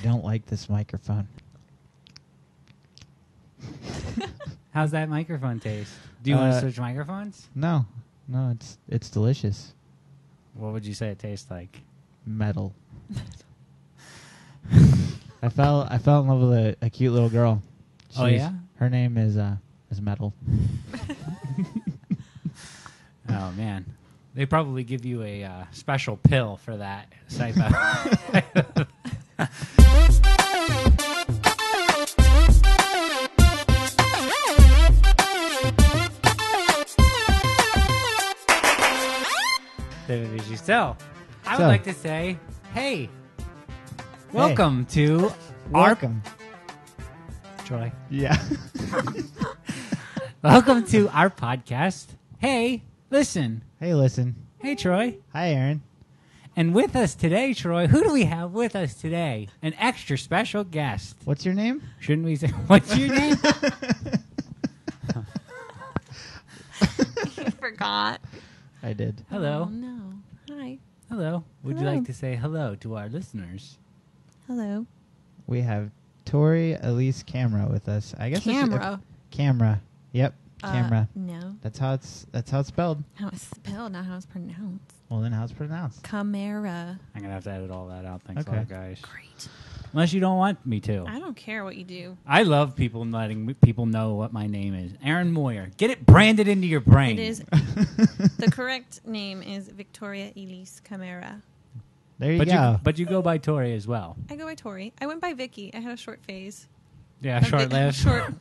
don't like this microphone. How's that microphone taste? Do you want to switch microphones? No, it's delicious. What would you say it tastes like? Metal. I fell in love with a cute little girl. Her name is Metal. Oh man, they probably give you a special pill for that type of. So, I would like to say, hey, welcome to Welcome. Troy. Yeah. Welcome to our podcast. Hey, listen. Hey, listen. Hey, Troy. Hi, Aaron. And with us today, Troy, who do we have with us today? An extra special guest. What's your name? Shouldn't we say, what's your name? You forgot. I did. Hello. Oh, no. Hi. Hello. Would you Hello. like to say hello to our listeners? Hello. We have Tori Elise Camera with us. I guess Camera. Camera. Yep. Camera. No. That's how it's spelled. How it's spelled, not how it's pronounced. Well, then how it's pronounced? Camera. I'm going to have to edit all that out. Thanks Okay. a lot, guys. Great. Unless you don't want me to. I don't care what you do. I love people letting people know what my name is. Aaron Moyer. Get it branded into your brain. It is. The correct name is Victoria Elise Camera. There you go. But you go by Tori as well. I go by Tori. I went by Vicky. I had a short phase. Yeah, A short lived. Short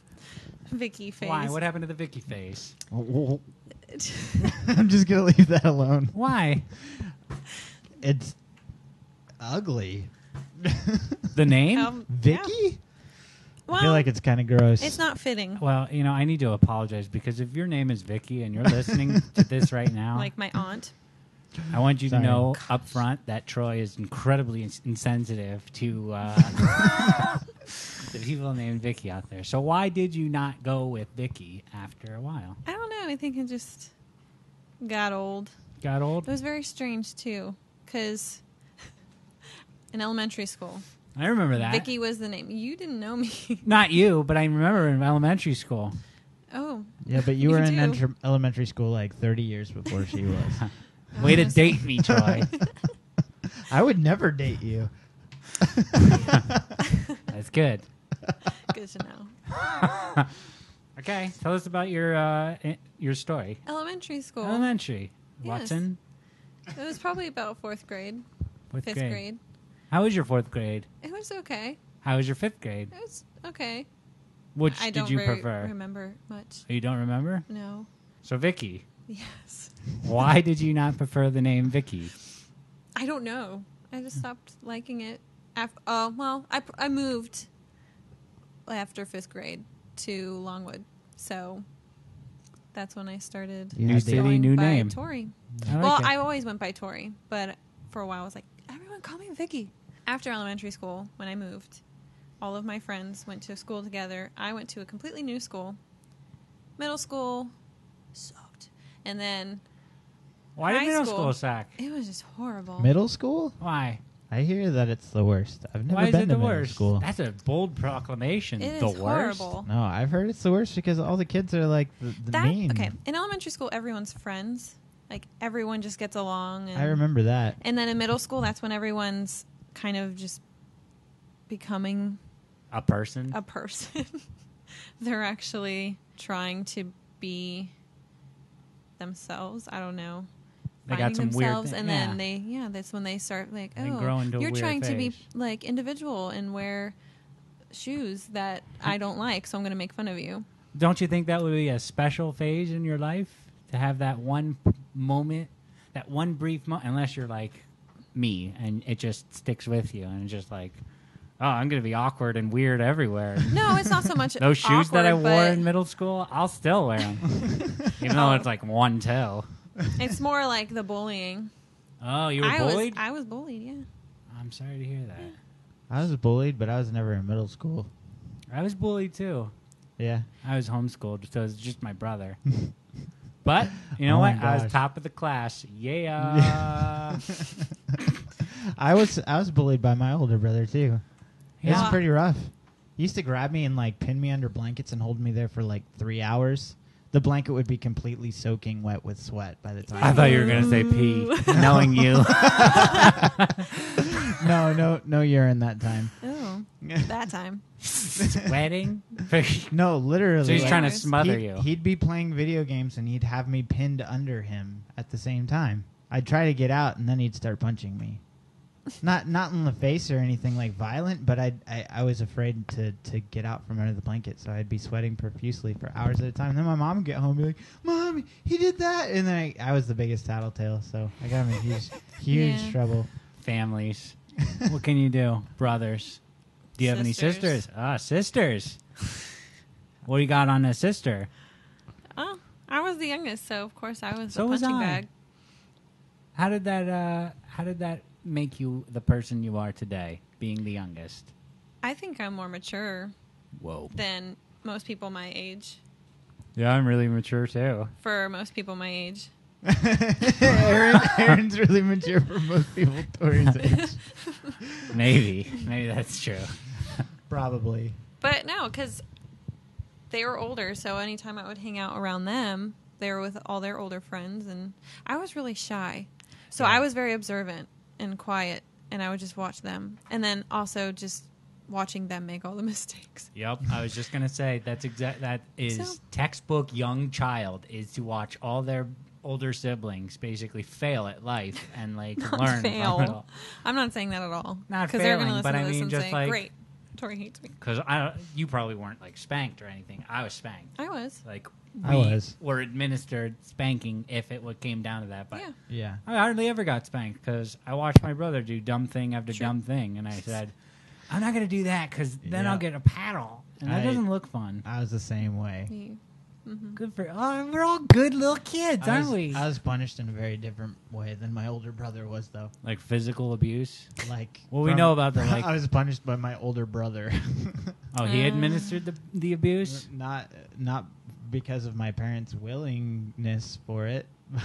Vicky phase. Why? What happened to the Vicky face? I'm just going to leave that alone. Why? It's ugly. The name? Vicky? Yeah. Well, I feel like it's kind of gross. it's not fitting. Well, I need to apologize because if your name is Vicky and you're listening to this right now, Like my aunt. I want you Sorry. to know up front that Troy is incredibly insensitive to the people named Vicky out there. So why did you not go with Vicky after a while? I don't know. I think it just got old. Got old? It was very strange, too, because in elementary school, I remember that. Vicky was the name. You didn't know me. Not you, but I remember in elementary school. Oh. Yeah, but you You were in do. elementary school like 30 years before she was. Way to Honest- date me, Troy. I would never date you. That's good. Good to know. Okay, tell us about your story. Elementary school. Elementary. Yes. Watson? It was probably about fourth grade, Fourth fifth grade. How was your fourth grade? It was okay. How was your fifth grade? It was okay. Which I did don't you very prefer? remember much. You don't remember? No. So Vicky, Yes. why did you not prefer the name Vicky? I don't know. I just stopped liking it. I moved after fifth grade to Longwood, so that's when I started. You New had to- city, going new by name. Tori. I like Well, it. I always went by Tori, but for a while I was like, everyone call me Vicky. After elementary school, when I moved, all of my friends went to school together. I went to a completely new school. Middle school sucked. And then Why did high middle school. school suck? it was just horrible. Middle school? Why? I hear that it's the worst. I've never Why is been it to the middle worst? school. That's a bold proclamation. It the is worst? horrible. No, I've heard it's the worst because all the kids are like the mean. Okay, in elementary school, everyone's friends. Like, everyone just gets along. And, I remember that. And then in middle school, that's when everyone's kind of just becoming A person? a person. They're actually trying to be themselves. I don't know. They got some weird themselves, thing- and yeah. then that's when they start like, They grow into a you're weird trying to be phase. like individual and wear shoes that I don't like, so I'm going to make fun of you. Don't you think that would be a special phase in your life? To have that one moment, that one brief moment, unless you're like me and it just sticks with you and it's just like, oh, I'm going to be awkward and weird everywhere. No, it's not so much Those shoes that I awkward, wore but in middle school, I'll still wear them. Even though it's like one toe. it's more like the bullying. Oh, you were bullied? I was bullied, yeah. I'm sorry to hear that. I was bullied, but I was never in middle school. I was bullied too. Yeah. I was homeschooled, so it was just my brother. But, you know Oh what? my I was gosh. top of the class. Yeah. I was bullied by my older brother too. It was pretty rough. He used to grab me and like pin me under blankets and hold me there for like 3 hours. The blanket would be completely soaking wet with sweat by the time. I thought you were going to say pee, knowing you. No urine that time. Oh, that time. Sweating? No, literally. So he's trying to smother you. He'd be playing video games and he'd have me pinned under him at the same time. I'd try to get out and then he'd start punching me. Not in the face or anything like violent, but I was afraid to get out from under the blanket, so I'd be sweating profusely for hours at a time. And then my mom would get home and be like, "Mom, he did that," and then I was the biggest tattletale, so I got him in huge trouble. Families, what can you do? Brothers, do you have any sisters? Sisters. What do you got on a sister? Oh, I was the youngest, so of course I was So the was punching I. bag. How did that make you the person you are today, being the youngest? I think I'm more mature than most people my age. Yeah, I'm really mature too. For most people my age. Aaron's really mature for most people Tori's age. Maybe that's true. Probably. But no, because they were older, so anytime I would hang out around them, they were with all their older friends, and I was really shy. So I was very observant and quiet, and I would just watch them. And then also just watching them make all the mistakes. Yep, I was just going to say, that is textbook young child, is to watch all their older siblings basically fail at life and like learn from it all. I'm not saying that at all. Not failing, they're gonna listen but to I this mean and just say, like... great, Tori hates me. Because you probably weren't like spanked or anything. I was spanked. I was. Like I were administered spanking if it came down to that. But yeah. I hardly ever got spanked because I watched my brother do dumb thing after dumb thing, and I said, I'm not going to do that because then I'll get a paddle, and that doesn't look fun. I was the same way. Mm-hmm. Good for we're all good little kids, aren't we? I was punished in a very different way than my older brother was, though. Like physical abuse. Like, well, we know about the. Like, I was punished by my older brother. Oh, he administered the abuse. Not because of my parents' willingness for it, but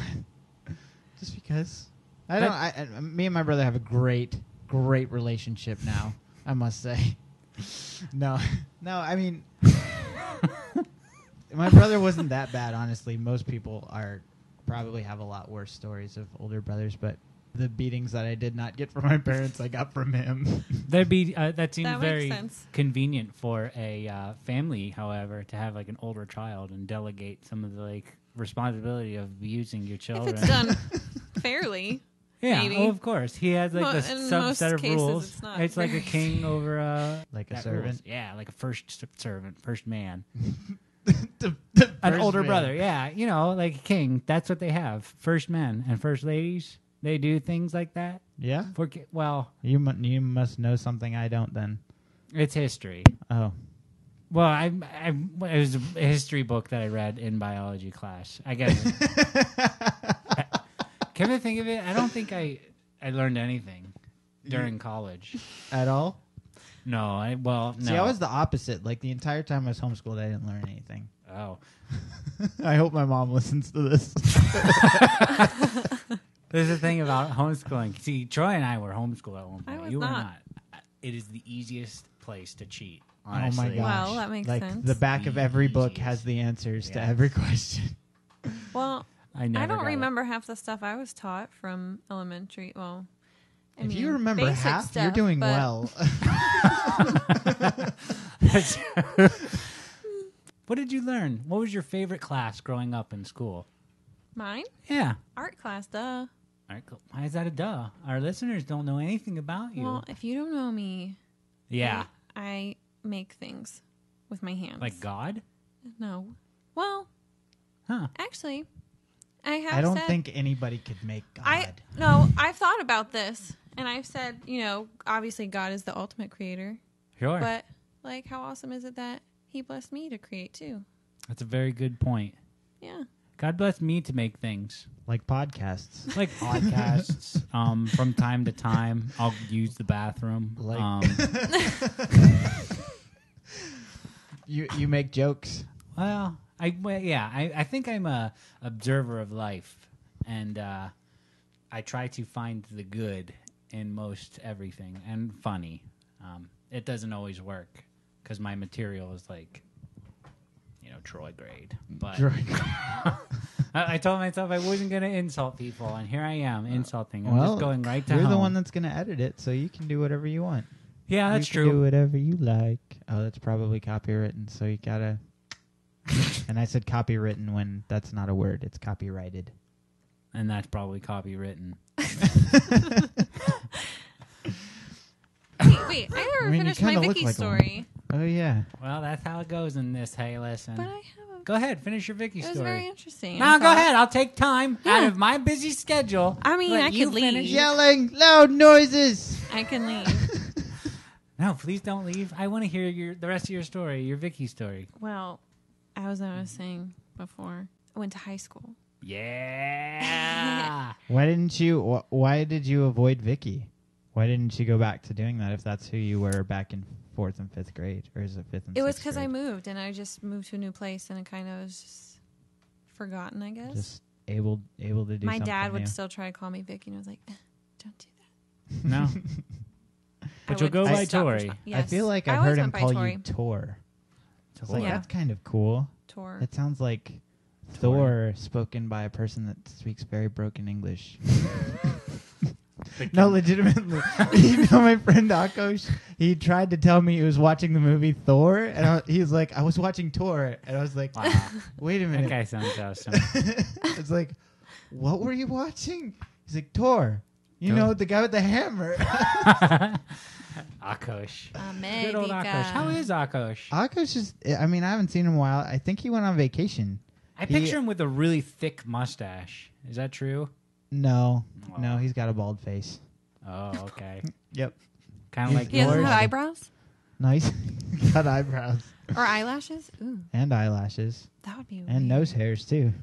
just because me and my brother have a great relationship now. I must say. No, I mean. My brother wasn't that bad, honestly. Most people probably have a lot worse stories of older brothers, but the beatings that I did not get from my parents, I got from him. That seems that very sense. Convenient for a family, however, to have like an older child and delegate some of the like responsibility of abusing your children. If it's done fairly. Yeah, maybe. Oh, of course. He has like a subset of rules. It's like a king over like a servant. Rules. Yeah, like a first servant, first man. An older man. brother, yeah, like a king. That's what they have. First men and first ladies, they do things like that. Yeah. Well, you must know something I don't. Then it's history. Oh, well, it was a history book that I read in biology class. I guess. Come to think of it, I don't think I learned anything during college at all. No, no. See, I was the opposite. Like, the entire time I was homeschooled, I didn't learn anything. Oh. I hope my mom listens to this. There's the thing about homeschooling. See, Troy and I were homeschooled at one point. I was you were not. It is the easiest place to cheat, honestly. Oh, my gosh. Well, that makes like, sense. The back of every book has the answers to every question. Well, I don't remember half the stuff I was taught from elementary. Well, if you remember half, stuff, you're doing well. What did you learn? What was your favorite class growing up in school? Mine? Yeah. Art class, duh. Art. Why is that a duh? Our listeners don't know anything about you. Well, if you don't know me, yeah, I make things with my hands. Like God? No. Well, actually, I don't think anybody could make God. I've thought about this, and I've said, obviously God is the ultimate creator. Sure. But, like, how awesome is it that he blessed me to create, too? That's a very good point. Yeah. God blessed me to make things. Like podcasts. From time to time, I'll use the bathroom. You make jokes. Well, I think I'm a observer of life, and I try to find the good in most everything, and funny. it doesn't always work because my material is like, Troy grade. But I told myself I wasn't going to insult people, and here I am insulting. I'm just going right to you're home. the one that's going to edit it, so you can do whatever you want. Yeah, that's you can true. do whatever you like. Oh, that's probably copywritten, so you got to... And I said copywritten when that's not a word. It's copyrighted. And that's probably copywritten. Wait, I never finished my kinda look Vicky like story. Oh, yeah. Well, that's how it goes in this. Hey, listen. But I have a... Go ahead, finish your Vicky It story. was very interesting. No, I go thought. ahead. I'll take time out Yeah. of my busy schedule. I mean, Let I you could leave. finish. Yelling, loud noises. I can leave. No, please don't leave. I want to hear the rest of your story, your Vicky story. Well, as I was saying before, I went to high school. Yeah. Why did you avoid Vicky? Why didn't you go back to doing that if that's who you were back in 4th and 5th grade? Or is it 5th and 6th It was because I grade? moved, and I just moved to a new place, and it kind of was just forgotten, I guess. Just able to do My something dad would new. still try to call me Vicky, and I was like, don't do that. No. But you'll go by Tori. Yes. I feel like I've always heard him went by call Tori. you Tor. It's like, Yeah. that's kind of cool. Tor. It sounds like Thor spoken by a person that speaks very broken English. No, legitimately. My friend Akos, he tried to tell me he was watching the movie Thor, and he was like, I was watching Tor, and I was like, Wow. wait a That minute. guy sounds awesome. It's like, what were you watching? He's like, Tor. You Thor. know, the guy with the hammer. Akosh. America. Good old Akosh. How is Akosh? Akos is, I haven't seen him in a while. I think he went on vacation. I picture him with a really thick mustache. Is that true? No, Oh. he's got a bald face. Oh, okay. Yep. Kind of like He doesn't yours. have eyebrows Nice. Got eyebrows. or eyelashes. Ooh, And eyelashes. that would be And weird. nose hairs, too.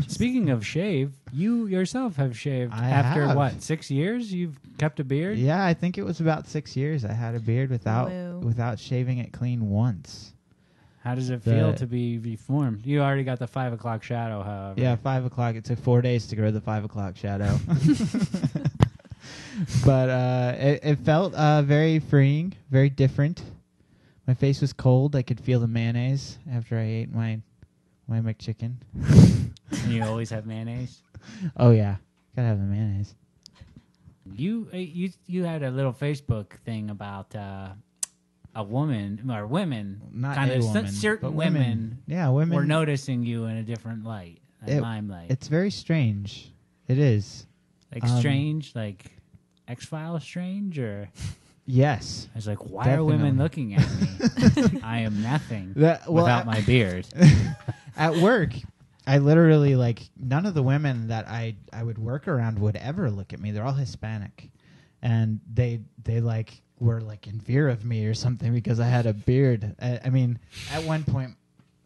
Speaking of shave, you yourself have shaved I after have. what, 6 years? You've kept a beard? Yeah, I think it was about 6 years I had a beard Whoa. without shaving it clean once. How does it feel to be reformed? You already got the 5 o'clock shadow, however. Yeah, 5 o'clock. It took 4 days to grow the 5 o'clock shadow. But it felt very freeing, very different. My face was cold. I could feel the mayonnaise after I ate my McChicken. And you always have mayonnaise? Oh, yeah. Gotta have the mayonnaise. You had a little Facebook thing about a woman or women, Not kind a of woman, certain but women. Yeah, women. Were noticing you in a different light, limelight. It's very strange. It is. Like strange, like X-Files strange, or Yes. I was like, why Definitely. are women looking at me? I am nothing without my beard. At work, I literally, none of the women that I would work around would ever look at me. They're all Hispanic. And they were in fear of me or something because I had a beard. I mean, at one point,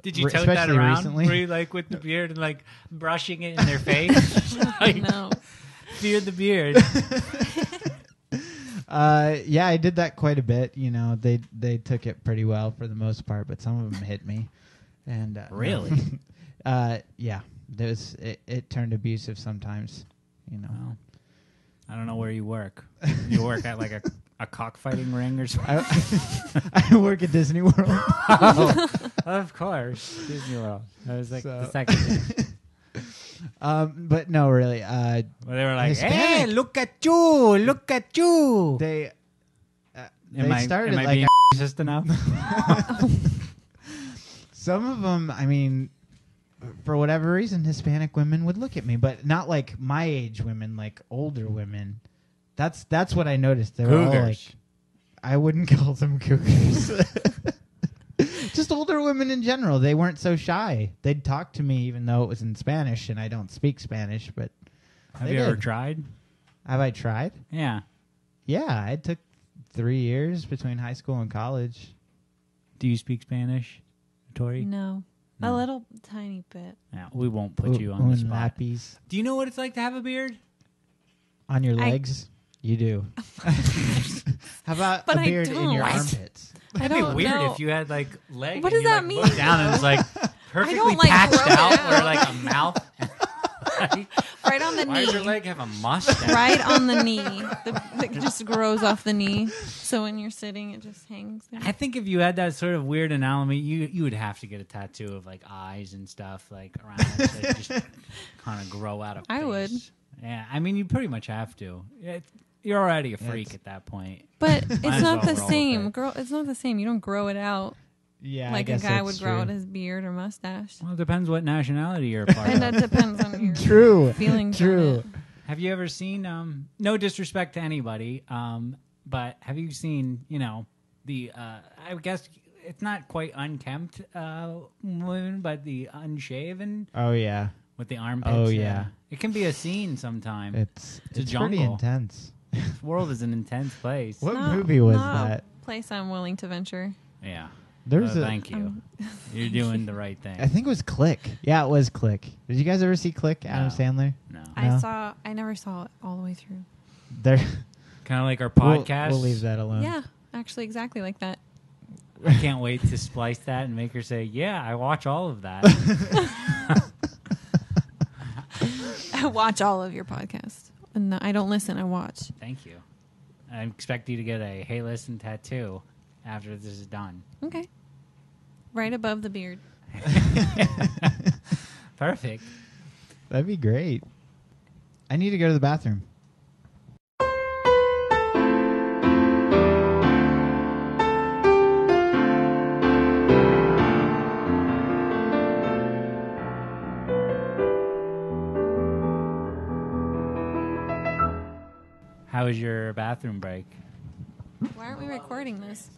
Did you tote that especially around? recently. Were you with the beard and brushing it in their face? No. Beard the beard. yeah, I did that quite a bit. They took it pretty well for the most part, but some of them hit me. And Really? yeah, it turned abusive sometimes. Well, I don't know where you work. You work at a cockfighting ring or something? I work at Disney World. Oh, of course, Disney World. That was the second thing. But no, really. Well, they were like, Hispanic. "Hey, look at you!" They Am I started being racist enough? some of them. I mean, for whatever reason, Hispanic women would look at me, but not like my age women, like older women. That's what I noticed. They were all Cougars. I wouldn't call them cougars. Just older women in general. They weren't so shy. They'd talk to me even though it was in Spanish, and I don't speak Spanish. But Have they you ever did. tried? Have I tried? Yeah. Yeah, it took 3 years between high school and college. Do you speak Spanish, Tori? No. No. A little tiny bit. Yeah, we won't put you on the spot. Lappies. Do you know what it's like to have a beard? On your legs? You do. How about But a I beard in your don't. armpits? I That'd be don't weird know. if you had legs. What and does you, that mean? Look down and it's perfectly don't, patched grow it out, out. or a mouth. For right on the Why does your knee. leg have a mustache? Right on the knee. It just grows off the knee. So when you're sitting, it just hangs there. I think if you had that sort of weird anatomy, you would have to get a tattoo of like eyes and stuff like around it to just kind of grow out of. I would. Yeah, I mean, you pretty much have to. You're already a freak It's- at that point. But it's as not well the roll with same. it. It's not the same. You don't grow it out Yeah, I like a guess guy that's would grow true. out his beard or mustache. Well, it depends what nationality you're a part And of. that depends on your True. feelings. True. On it. Have you ever seen? No disrespect to anybody, but have you seen? The I guess it's not quite unkempt women, but the unshaven Oh yeah, with the armpits. Oh, yeah. It can be a scene sometime. it's a pretty jungle. intense. This world is an intense place. What Not- movie was not that? A place I'm willing to venture. Yeah. There's Thank you. You're doing the right thing. I think it was Click. Yeah, it was Click. Did you guys ever see Click? Adam No. Sandler. No. No. I never saw it all the way through. There. Kind of like our We'll, podcast. we'll leave that alone. Yeah, actually, exactly like that. I can't wait to splice that and make her say, "Yeah, I watch all of that." I watch all of your podcasts. No, I don't listen. I watch. Thank you. I expect you to get a "Hey, listen" tattoo after this is done. Okay. Right above the beard. Perfect. That'd be great. I need to go to the bathroom. How was your bathroom break? Why aren't we recording this?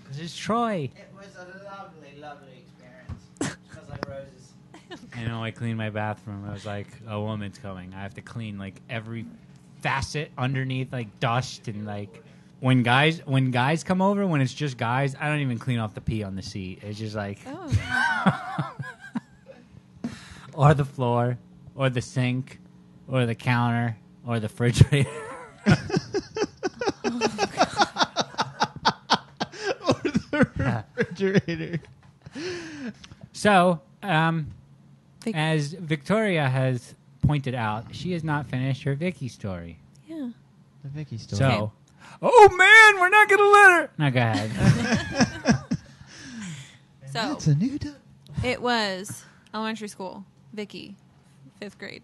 This is Troy. It was a lovely, lovely experience. Smells like roses. I know I cleaned my bathroom. I was like, a woman's coming. I have to clean like every facet underneath, like dust and like when guys come over, when it's just guys, I don't even clean off the pee on the seat. It's just like Oh. or the floor, or the sink, or the counter, or the refrigerator. Or the refrigerator. So, Vic- as Victoria has pointed out, she has not finished her Vicky story. Yeah. The Vicky story. So, Okay. oh man, we're not gonna let her. No, go ahead. So That's a new duck. it was elementary school. Vicky, 5th grade.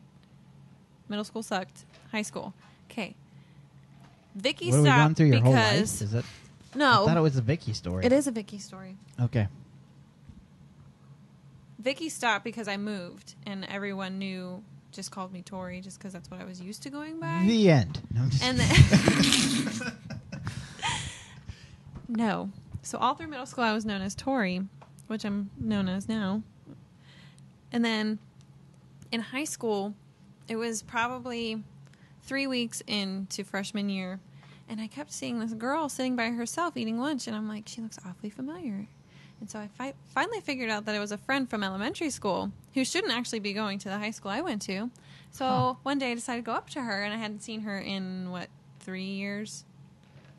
Middle school sucked. High school. Okay. Vicky What are we going stopped through your whole life? because Is it? I no, thought it was a Vicky story. it is a Vicky story. Okay. Vicky stopped because I moved, and everyone just called me Tori, just because that's what I was used to going by. The end. No, I'm just And then no. So all through middle school, I was known as Tori, which I'm known as now. And then in high school, it was probably 3 weeks into freshman year, and I kept seeing this girl sitting by herself eating lunch, and I'm like, she looks awfully familiar. And so I finally figured out that it was a friend from elementary school who shouldn't actually be going to the high school I went to. So one day I decided to go up to her, and I hadn't seen her in, 3 years?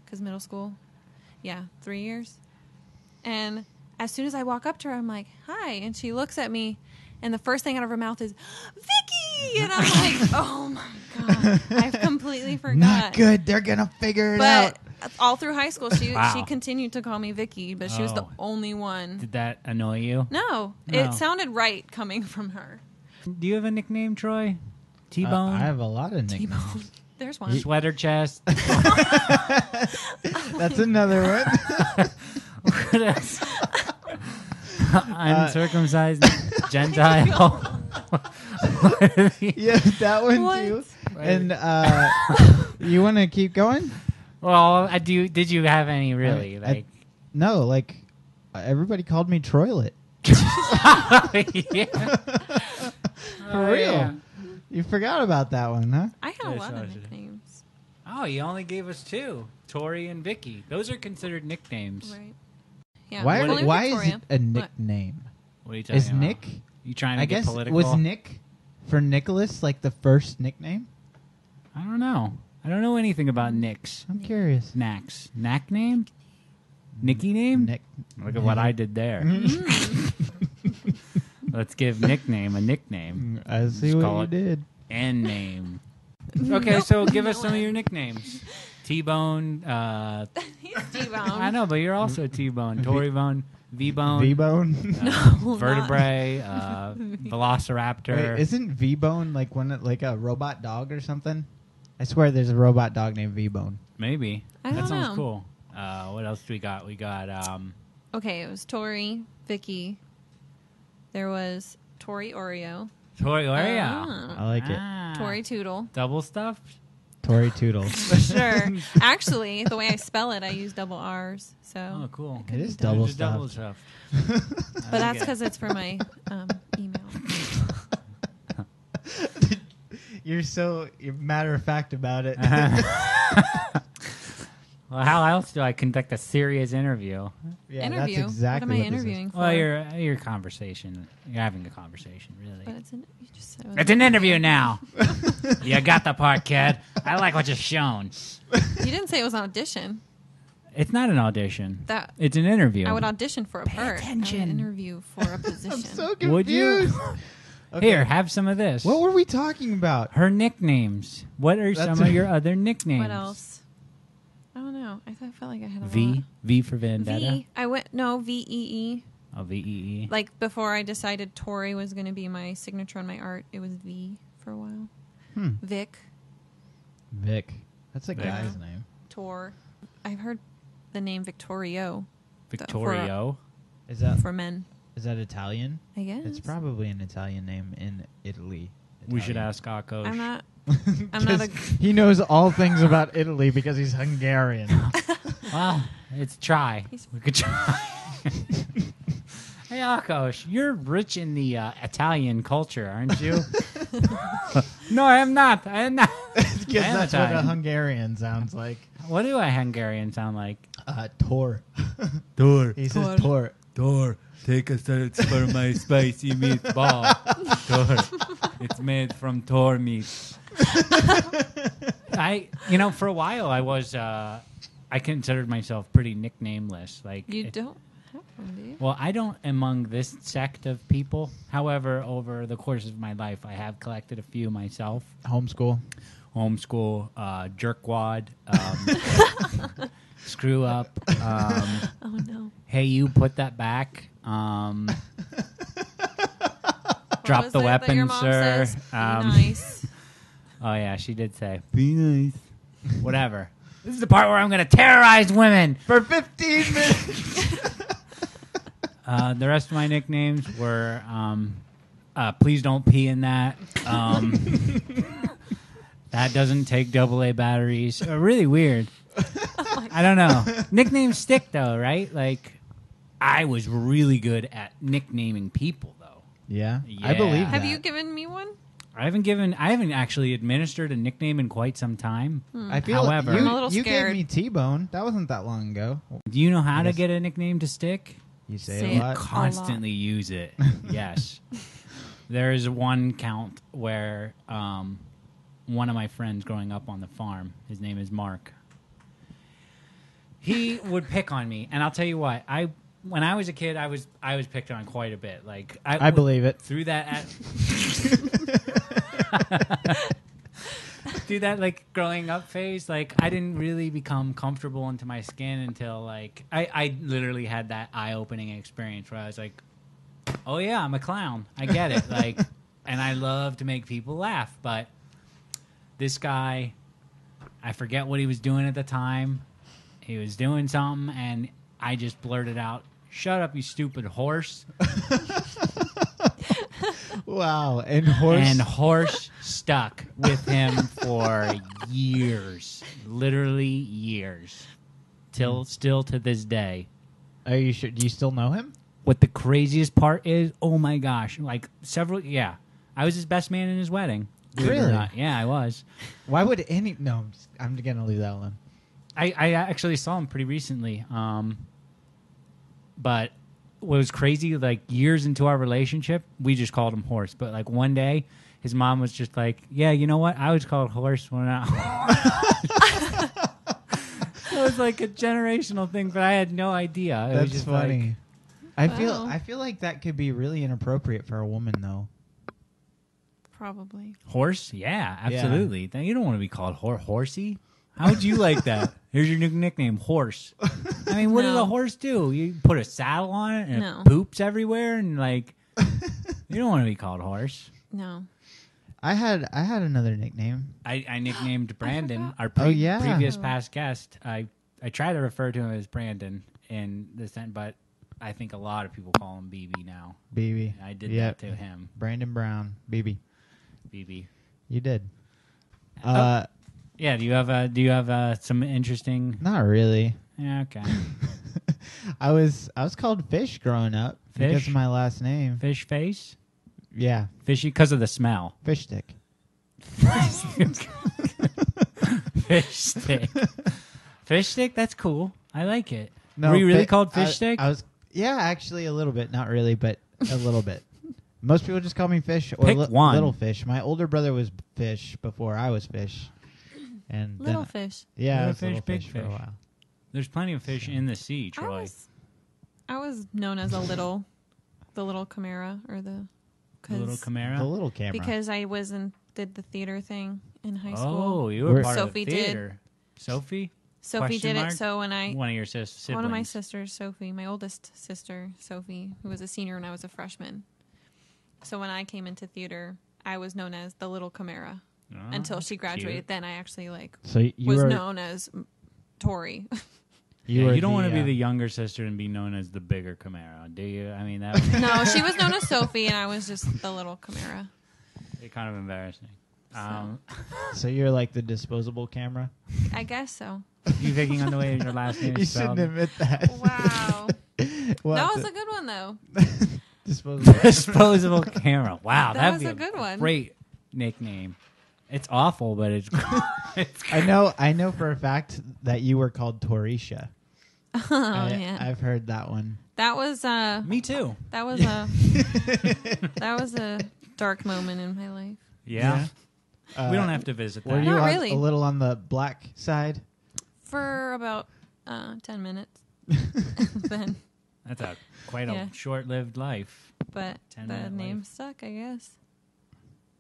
Because middle school? Yeah, 3 years. And as soon as I walk up to her, I'm like, hi. And she looks at me, and the first thing out of her mouth is, Vicky! And I'm like, oh my God. I've completely forgot. not good. They're gonna figure it out. But all through high school, she Wow. continued to call me Vicky, but she was the Oh. only one. Did that annoy you? No, No. it sounded right coming from her. Do you have a nickname, Troy? T-Bone? I have a lot of nicknames. T-Bone. There's one. Sweater chest? That's another one. What else? Uncircumcised Gentile? Yeah, that one What? too. And you want to keep going? Well, I do. Did you have any really? No, like everybody called me Troilet. Yeah. For real. You forgot about that one, huh? I had a Yeah, lot sorry. of nicknames. Oh, you only gave us two, Tori and Vicky. Those are considered nicknames. Right. Yeah. Why? only Why is Victoria. it a What? nickname? What are you talking Is about? Nick? You trying to I get guess political? was Nick for Nicholas like the first nickname? I don't know. I don't know anything about Nicks. I'm curious. Knacks. Knack name? Nicky name? Nick. Look at what I did there. Let's give nickname a nickname. I see Just what call you it- did. N name. Okay, so give us some of your nicknames. T-Bone. He's T-Bone. I know, but you're also T-Bone. Tory Bone. V-Bone. V-Bone? Vertebrae. Velociraptor. Wait, isn't V-Bone like like a robot dog or something? I swear there's a robot dog named V-Bone. Maybe. I don't that sounds know. cool. What else do we got? We got... Okay, it was Tori, Vicky. There was Tori Oreo. Tory Oreo. I like it. Tori Toodle. Double stuffed? Tory Toodles. Sure. Actually, the way I spell it, I use double R's. So. Oh, cool. It is double Just double stuffed. stuffed. But that's because it's for my email. You're matter of fact about it. Well, how else do I conduct a serious interview? Yeah, Interview? That's exactly what am I this is. interviewing for? Well, your convation. You're having a conversation, really. But it's you just said it was It's an interview now. You got the part, kid. I like what you've shown. You didn't say it was an audition. It's not an audition. That It's an interview. I would audition for a part. attention. I would interview for a position. I'm so confused. Would you? Okay. Here, have some of this. What were we talking about? Her nicknames. What are some of your other nicknames? What else? I don't know. I felt like I had a lot. V for Vendetta. VEE. Oh, VEE. Like before I decided Tori was going to be my signature on my art, it was V for a while. Vic, Vic. That's a Vic. guy's name. Tor. I've heard the name Victorio Victorio. Is that for men. is that Italian? I guess It's probably an Italian name in Italy. We should Italian. ask Akos. I'm not. I'm not a. He knows all things about Italy because he's Hungarian. Well, it's try. He's- We could try. Hey, Akos, you're rich in the Italian culture, aren't you? No, I am not. I am not. Because I am that's what a Italian. Hungarian sounds like. What do a Hungarian sound like? Tor. Tor. He says Tor. Tor, take a search for my spicy meatball. Tor, it's made from Tor meat. For a while I was, I considered myself pretty nicknameless. Like You don't have one, do you? Well, I don't among this sect of people. However, over the course of my life, I have collected a few myself. Homeschool. Homeschool, jerkwad, screw up. Oh no. Hey, you put that back. Drop was the it that weapon, your mom sir. says? Be nice. Oh yeah, she did say, "Be nice." Whatever. This is the part where I'm going to terrorize women. For 15 minutes. The rest of my nicknames were, please don't pee in that. That doesn't take AA batteries. Really weird. I don't know. Nicknames stick though, right? Like, I was really good at nicknaming people though. Yeah, Yeah. I believe that. Have you given me one? I haven't actually administered a nickname in quite some time. I feel However- I'm a little you gave scared. me T-Bone. That wasn't that long ago. Do you know how to Yes. get a nickname to stick? You say Say a it. lot. Constantly use it. Yes. There is one count where one of my friends growing up on the farm, his name is Mark, he would pick on me, and I'll tell you what, when I was a kid, I was picked on quite a bit. Like I believe it. through that through that like growing up phase, like I didn't really become comfortable into my skin until like I literally had that eye-opening experience where I was like, oh yeah, I'm a clown, I get it. Like, and I love to make people laugh, but this guy, I forget what he was doing at the time. He was doing something and I just blurted out, "Shut up, you stupid horse." Wow, and horse. And horse stuck with him for years, literally years, still to this day. Are you sure? Do you still know him? What the craziest part is, oh my gosh, like I was his best man in his wedding. Believe it or Really? not. Yeah, I was. Why would any? No, I'm gonna leave that alone. I actually saw him pretty recently. But what was crazy, like years into our relationship, we just called him Horse. But like one day, his mom was just like, "Yeah, you know what? I was called Horse when I." It was like a generational thing, but I had no idea. It was That's just funny. Wow. I feel like that could be really inappropriate for a woman, though. Probably. Horse? Yeah, absolutely. Then you don't want to be called horsey. How would you like that? Here's your new nickname, Horse. I mean, what does a horse do? You put a saddle on it and it poops everywhere, and like, you don't want to be called Horse. No. I had another nickname. I nicknamed Brandon, our previous past guest. I try to refer to him as Brandon in the sense, but I think a lot of people call him BB now. BB. I did that to him. Brandon Brown, BB. BB. You did. Yeah. Do you have some interesting? Not really. Yeah. Okay. I was called Fish growing up because Fish? of my last name. Fish face. Yeah. Fishy because of the smell. Fish stick. Fish stick. Fish stick. That's cool. I like it. No, were you really called Fish stick? I was. Yeah, actually, a little bit. Not really, but a little bit. Most people just call me Fish or Pick one. Little Fish. My older brother was Fish before I was Fish. And Little Fish. Yeah, Little I was fish, Little big Fish for a fish. while. There's plenty of fish in the sea, Troy. I was known as the little Chimera or the Little Chimera. The little camera. because I did the theater thing in high Oh, school. you were part Sophie of the theater. Sophie? Sophie Question did mark? it. So when One of your siblings. one of my sisters, Sophie, my oldest sister, Sophie, who was a senior when I was a freshman. So when I came into theater, I was known as the little Chimera Oh, until she graduated. cute. Then I actually So you was were known as Tori. You don't want to be the younger sister and be known as the bigger Chimera, do you? I mean, that would No, she was known as Sophie, and I was just the little Chimera. be kind of embarrassing. So you're like the disposable camera. I guess so. You thinking on the way your last name You is spelled? shouldn't admit that. Wow. Well, That was a good one, though. disposable. Disposable camera. Wow, That that'd was be a good one. Great nickname. It's awful, but it's. I know for a fact that you were called Torisha. Oh, yeah. I've heard that one. That was Me too. that was a dark moment in my life. Yeah. We don't have to visit that. Were you Not on- really. a little on the black side? For about 10 minutes. Then, That's quite a short-lived life. but 10-minute the name life. stuck, I guess.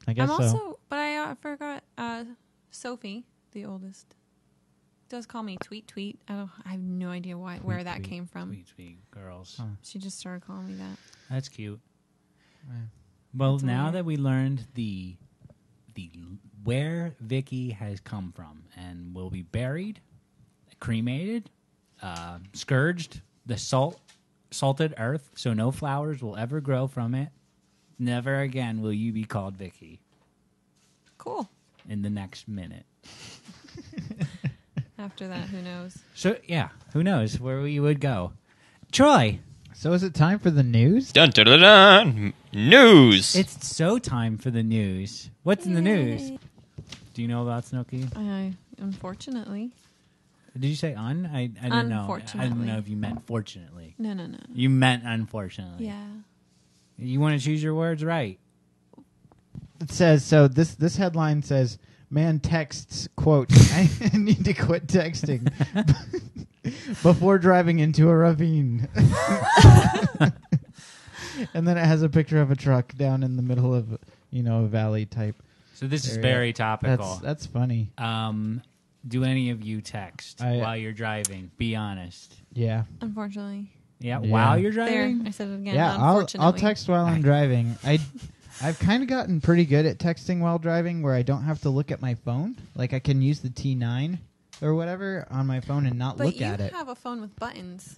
I guess I'm so. also, but I forgot Sophie, the oldest, does call me Tweet. I have no idea where that came from. Sweet girls. Huh. She just started calling me that. That's cute. Yeah. Well, That's now weird. that we learned the where Vicky has come from and will be buried, cremated, scourged, the salted earth, so no flowers will ever grow from it. Never again will you be called Vicky Cool. in the next minute. After that, who knows? So yeah, who knows where we would go? Troy, So is it time for the news? Dun dun dun dun. News. it's so time for the news. What's in the news? Do you know about Snooki? Unfortunately. Did you say un? I didn't know. I Unfortunately. didn't know if you meant fortunately. No. You meant unfortunately. Yeah. You want to choose your words right. It says so. This headline says, "Man texts quote I need to quit texting before driving into a ravine." And then it has a picture of a truck down in the middle of a valley type. So this is area. very topical. That's funny. Do any of you text while you're driving? Be honest. Yeah. Unfortunately. Yeah, Yeah. while you're There. driving? I said it again. Yeah, Unfortunately. I'll text while I'm driving. I've kind of gotten pretty good at texting while driving, where I don't have to look at my phone. Like I can use the T9 or whatever on my phone and not look at it. But you have a phone with buttons.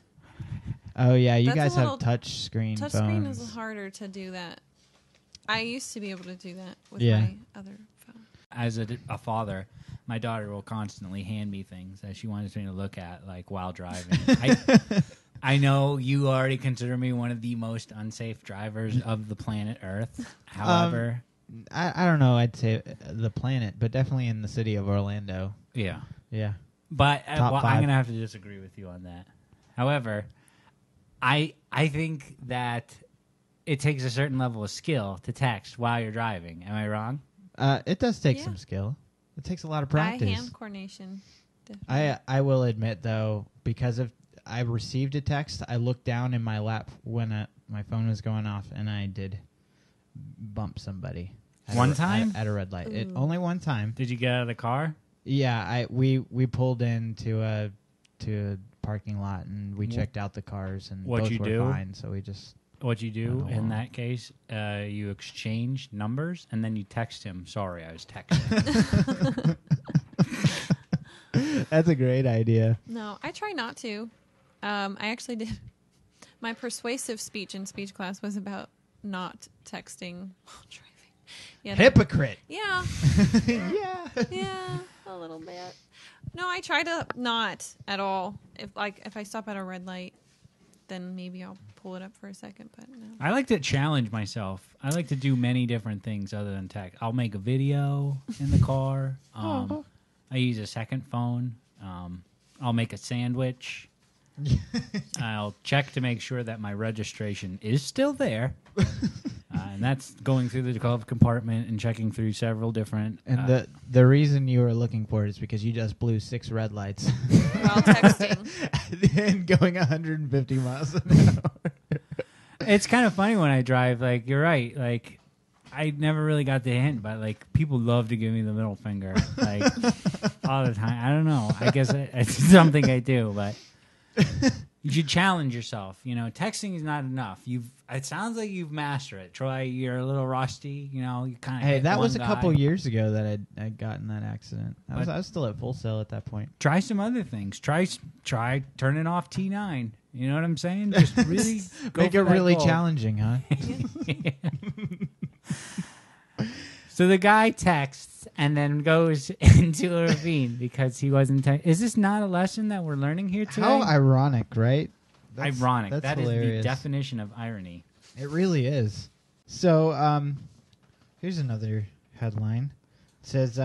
Oh yeah, you That's guys a little- have touch screen Touchscreen phones. is harder to do that. I used to be able to do that with Yeah. my other phone. As a father, my daughter will constantly hand me things that she wants me to look at, like while driving. I know you already consider me one of the most unsafe drivers of the planet Earth. However, I don't know. I'd say the planet, but definitely in the city of Orlando. yeah. Yeah. But Top I'm five. going to have to disagree with you on that. However, I think that it takes a certain level of skill to text while you're driving. Am I wrong? It does take Yeah. some skill. It takes a lot of practice. Eye-hand coordination. Definitely. I will admit though, because I received a text, I looked down in my lap when my phone was going off, and I did bump somebody. One time? at a red light. Ooh. Only one time. Did you get out of the car? Yeah, we pulled into a parking lot and we checked out the cars and What'd both you were do? fine. So we just What you do Went in along. that case, you exchange numbers and then you text him, sorry, I was texting. That's a great idea. No, I try not to. I actually did. My persuasive speech in speech class was about not texting while driving. Yeah, Hypocrite. yeah, Yeah. yeah, a little bit. No, I try to not at all. If I stop at a red light, then maybe I'll pull it up for a second. But no. I like to challenge myself. I like to do many different things other than text. I'll make a video in the car. I use a second phone. I'll make a sandwich. I'll check to make sure that my registration is still there. And that's going through the glove compartment and checking through several different... And the reason you were looking for it is because you just blew 6 red lights While texting. and going 150 miles an hour. It's kind of funny when I drive. Like, you're right. Like, I never really got the hint, but, like, people love to give me the middle finger. Like, all the time. I don't know. I guess it's something I do, but... You should challenge yourself. You know, texting is not enough. It sounds like you've mastered it. Troy, you're a little rusty. You know, you kind of. Hey, that was a couple years ago that I'd gotten that accident. I was still at Full Sail at that point. Try some other things. Try turning off T9. You know what I'm saying? Just really go Make for it that really goal. challenging, huh? So the guy texts and then goes into a ravine because he wasn't. Is this not a lesson that we're learning here today? How ironic, right? Ironic. That's That is the hilarious. definition of irony. It really is. So, here's another headline. It says,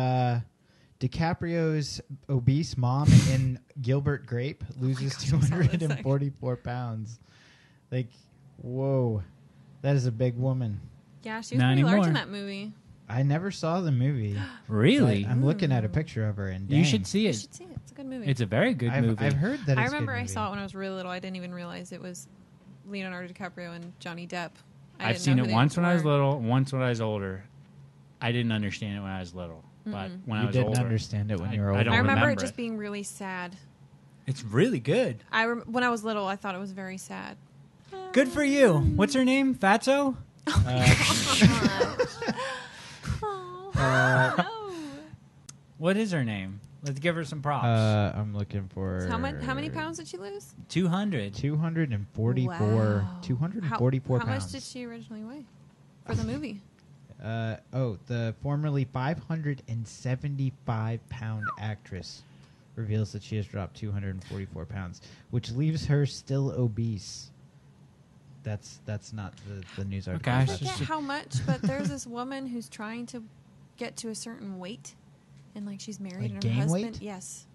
DiCaprio's obese mom in Gilbert Grape loses gosh, I saw this, 244 pounds. Like, whoa. That is a big woman. Yeah, she was Not pretty large anymore. in that movie. I never saw the movie. Really? but I'm looking at a picture of her, and You dang. should see You it. should see it. It's a good movie. It's a very good movie. I've heard that I it's a good remember I movie. saw it when I was really little. I didn't even realize it was Leonardo DiCaprio and Johnny Depp. I I've didn't seen know it who they once when I was were. little, once when I was older. I didn't understand it when I was little, but when I You was didn't older, understand it when I- you were I older. don't I remember remember it just it. being really sad. it's really good. When I was little, I thought it was very sad. Good for you. What's her name? Fatso? No. What is her name? Let's give her some props. I'm looking for... So how many pounds did she lose? 200. 244. Wow. 244 how pounds. much did she originally weigh for the movie? The formerly 575-pound actress reveals that she has dropped 244 pounds, which leaves her still obese. That's not the news article. Okay, I Gosh, forget how much, but there's this woman who's trying to get to a certain weight, and like she's married Like and gain her husband, weight? yes,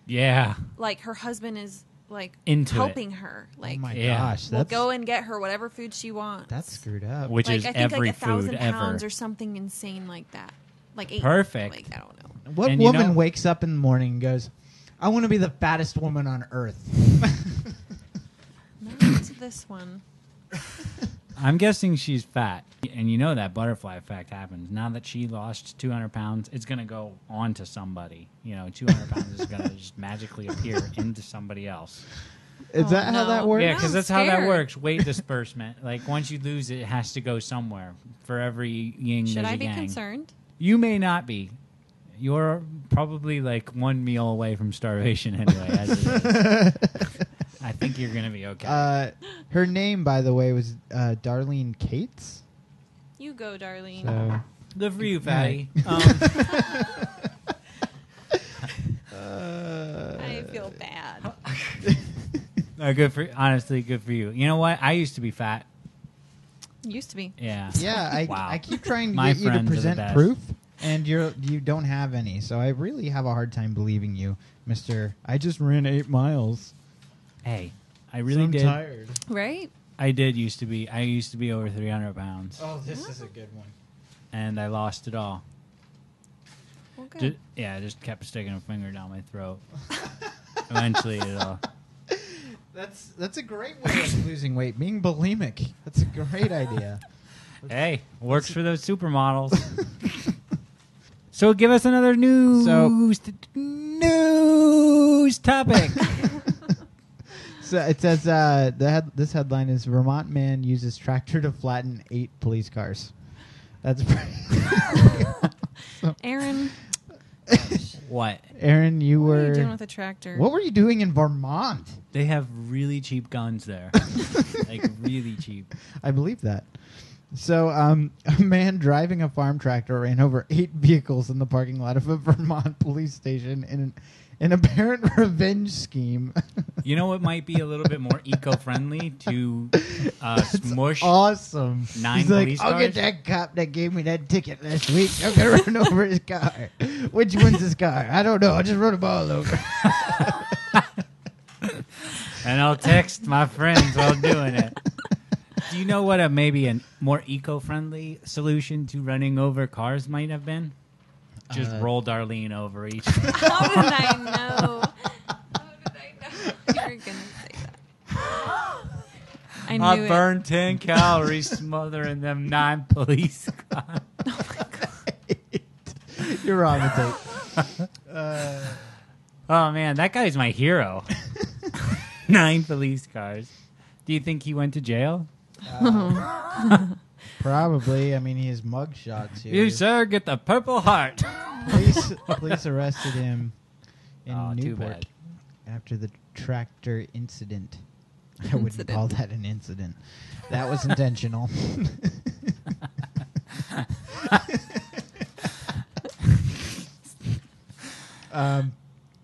Yeah. like her husband is like Into it. helping her, like Oh my Yeah. gosh, will that's go and get her whatever food she wants. that's screwed up. Which like is I think every like food 1,000 pounds ever. or something insane like that. Like 8. Perfect. Like I don't know. What And you woman know- wakes up in the morning and goes, "I want to be the fattest woman on earth"? Not this one. I'm guessing she's fat. And you know that butterfly effect happens. Now that she lost 200 pounds, it's going to go on to somebody. You know, 200 pounds is going to just magically appear into somebody else. Is that how no. that works? Yeah, No, because I'm that's how that scared. works. Weight disbursement. Like, once you lose it, it has to go somewhere. For every yin, Should there's I a be yang. concerned? You may not be. You're probably like one meal away from starvation anyway. As it is. I think you're going to be okay. Her name, by the way, was Darlene Cates. You go, Darlene. So, Good for you, fatty. I feel bad. Good for honestly, good for you. You know what? I used to be fat. Used to be. Yeah. yeah, Wow. I keep trying to My get you to friends are the present best. proof, and you don't have any. So I really have a hard time believing you, Mister. I just ran 8 miles. Hey, I really I'm did. tired. Right? I used to be over 300 pounds, Oh, this is a good one. and I lost it all. Well, good. I just kept sticking a finger down my throat. Eventually, it all. That's a great way of losing weight. Being bulimic. That's a great idea. Hey, works for those supermodels. So give us another news topic. So it says this headline is Vermont man uses tractor to flatten 8 police cars. That's pretty. Aaron, What? Aaron, you what were. are you doing with a tractor? What were you doing in Vermont? They have really cheap guns there. Like, really cheap. I believe that. So, a man driving a farm tractor ran over 8 vehicles in the parking lot of a Vermont police station in an apparent revenge scheme. You know what might be a little bit more eco-friendly to smush Awesome. 9 He's police like, I'll cars? get that cop that gave me that ticket last week. I'm going to run over his car. Which one's his car? I don't know. I just run a ball over. And I'll text my friends while doing it. Do you know what maybe a more eco-friendly solution to running over cars might have been? Just roll Darlene over each. How did I know? You were going to say that. I knew I it. burned 10 calories smothering them 9 police cars. Oh my God. You're on the tape. Oh, man, that guy's my hero. 9 police cars. Do you think he went to jail? Probably. I mean, he has mug shots here. You, sir, get the Purple Heart. Police arrested him in Too Newport bad. after the tractor incident. I wouldn't call that an incident. That was intentional.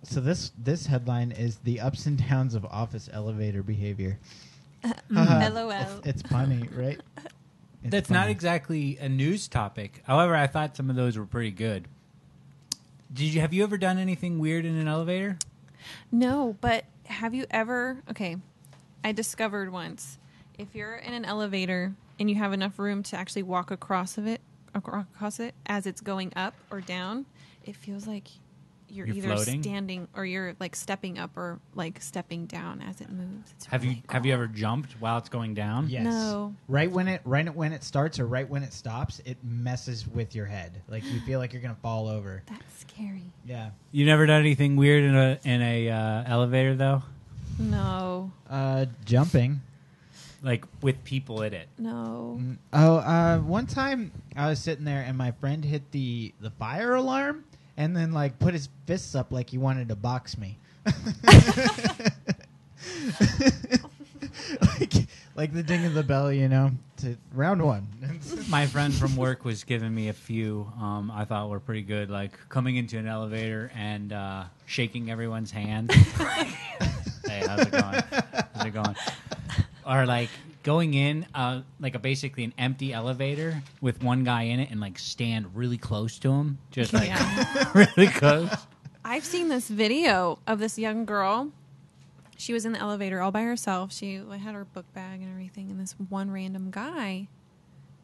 So this headline is the ups and downs of office elevator behavior. LOL. It's funny, right? It's That's funny. not exactly a news topic. However, I thought some of those were pretty good. Have you ever done anything weird in an elevator? No, but have you ever... Okay, I discovered once, if you're in an elevator and you have enough room to actually walk across it as it's going up or down, it feels like you're either floating? standing or you're like stepping up or like stepping down as it moves. It's Have really you cool. ever jumped while it's going down? Yes. No. Right when it starts or right when it stops, it messes with your head. Like you feel like you're gonna fall over. That's scary. Yeah. You never done anything weird in a elevator though, No. Jumping. like with people in it. No. One time I was sitting there and my friend hit the fire alarm and then like put his fists up like he wanted to box me. like the ding of the bell, you know, to round one. My friend from work was giving me a few I thought were pretty good, like coming into an elevator and shaking everyone's hand. Hey, how's it going? How's it going? Or like going in like basically an empty elevator with one guy in it and like stand really close to him, just like Yeah. really close. I've seen this video of this young girl. She was in the elevator all by herself. She had her book bag and everything, and this one random guy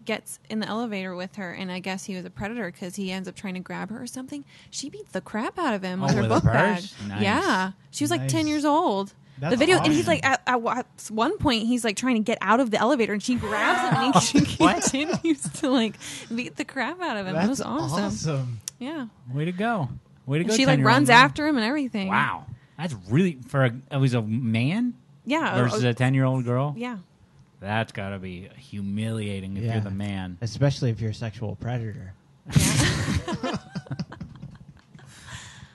gets in the elevator with her, and I guess he was a predator because he ends up trying to grab her or something. She beat the crap out of him with her with a book bag. purse? Nice. Yeah. She was like Nice. 10 years old. That's The video, and he's awesome. like, at one point, he's like trying to get out of the elevator, and she grabs him, and she continues to like beat the crap out of him. That's It was awesome. Yeah. Way to go. Way to go. And she like 10-year-old runs girl. after him and everything. Wow. That's really it was a man Yeah. versus a 10-year-old girl. Yeah. That's got to be humiliating if Yeah. you're the man. Especially if you're a sexual predator. It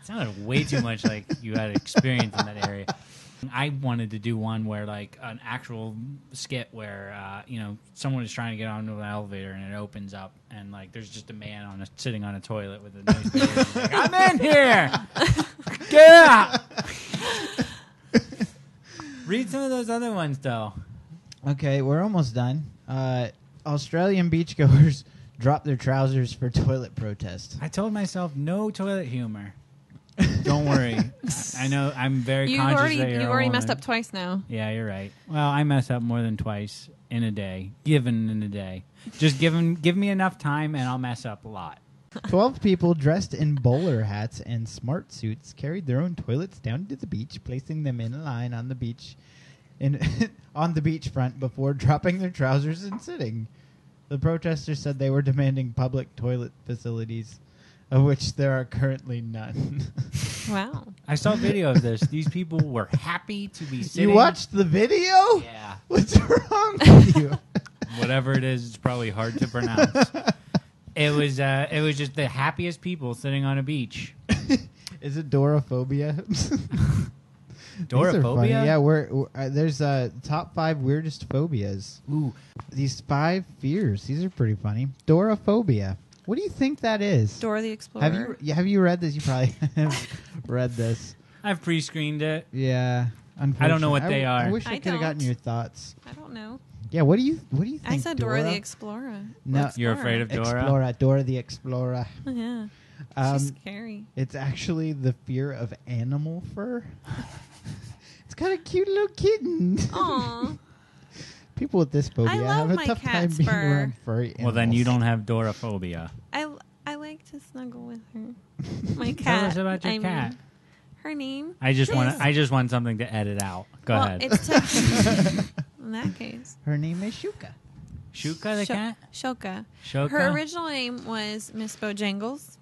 sounded way too much like you had experience in that area. I wanted to do one where, like, an actual skit where, someone is trying to get onto an elevator and it opens up and, like, there's just a man sitting on a toilet with a newspaper. He's like, I'm in here! Get out! Read some of those other ones, though. Okay, we're almost done. Australian beachgoers drop their trousers for toilet protest. I told myself no toilet humor. Don't worry. I know I'm very You've conscious already that you're a messed woman. up twice now. Yeah, you're right. Well, I mess up more than twice in a day. Given in a day. Just give me enough time and I'll mess up a lot. 12 people dressed in bowler hats and smart suits carried their own toilets down to the beach, placing them in a line on the beach on the beachfront before dropping their trousers and sitting. The protesters said they were demanding public toilet facilities, of which there are currently none. Wow. I saw a video of this. These people were happy to be sitting. You watched the video? Yeah. What's wrong with you? Whatever it is, it's probably hard to pronounce. It was just the happiest people sitting on a beach. Is it Dorophobia? Dorophobia? Yeah, there's top 5 weirdest phobias. Ooh. These 5 fears. These are pretty funny. Dorophobia. What do you think that is? Dora the Explorer. Have you read this? You probably have read this. I've pre-screened it. Yeah. I don't know what they are. I wish I I could have gotten don't. your thoughts. I don't know. Yeah, what do you think? I said Dora the Explorer. No. You're afraid of Dora? Dora the Explorer. Yeah. Um, She's scary. It's actually the fear of animal fur. It's got a cute little kitten. Aw. People with this phobia I love have a my tough time cat's being fur. around furry animals. Well, then you don't have Dorophobia. I like to snuggle with her. My cat. Tell us about your I cat. mean, her name. I just want something to edit out. Go ahead. It's to, in that case. Her name is Shuka. Shuka the cat? Shoka. Shoka? Her original name was Miss Bojangles.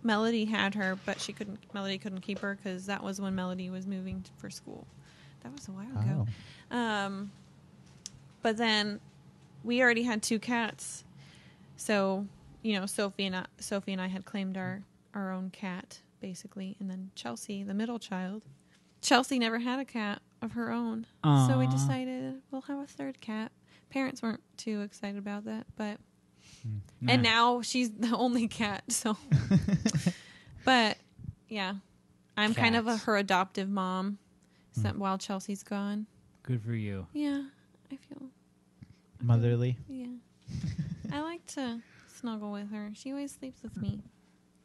Melody had her, but Melody couldn't keep her because that was when Melody was moving for school. That was a while ago. Oh. But then we already had 2 cats, so Sophie and I had claimed our own cat basically, and then Chelsea, the middle child. Chelsea never had a cat of her own, so we Aw. decided we'll have a 3rd cat. Parents weren't too excited about that, but Nah. and now she's the only cat. So, but yeah, I'm kind of Cats. her adoptive mom. While Chelsea's gone. Good for you. Yeah, I feel. Motherly. Yeah, I like to snuggle with her. She always sleeps with me.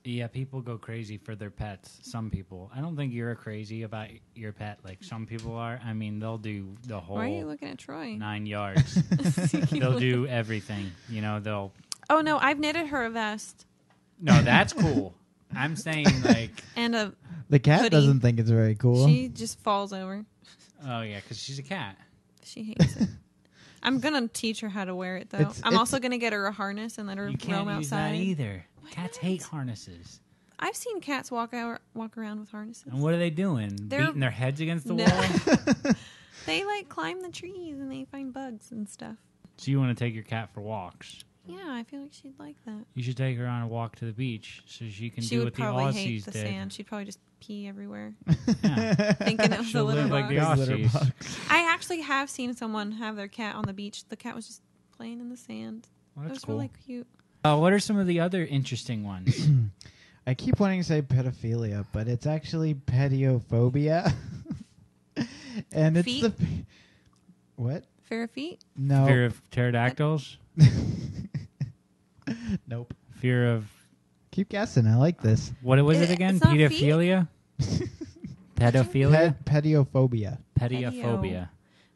Yeah, people go crazy for their pets. Some people. I don't think you're crazy about your pet like some people are. I mean, they'll do the whole Why are you looking at Troy? 9 yards. They'll do everything. They'll... Oh no, I've knitted her a vest No, that's cool. I'm saying like... and a. The cat Hoodie. doesn't think it's very cool. She just falls over. Oh, yeah, because she's a cat. She hates it. I'm gonna teach her how to wear it though. I'm also gonna get her a harness and let her You can't roam use outside. that either. Why Cats not? hate harnesses. I've seen cats walk around with harnesses. And what are they doing? They're- Beating their heads against the No. wall? They climb the trees and they find bugs and stuff. So you want to take your cat for walks. Yeah, I feel like she'd like that. You should take her on a walk to the beach so she can She do would what the probably Aussies hate the did. sand. She'd probably just pee everywhere, Yeah. thinking it was a She'll litter live like box. the Big litter Aussies. box. I actually have seen someone have their cat on the beach. The cat was just playing in the sand. Well, It that's was cool. really cute. What are some of the other interesting ones? I keep wanting to say pedophilia, but it's actually pediophobia. And it's Feet? What? Fear of feet? No. Fear of pterodactyls? Nope. Fear of... Keep guessing. I like this. What was it It- again? it's not feet? Pedophilia? Pedophilia? Pediophobia. Pediophobia.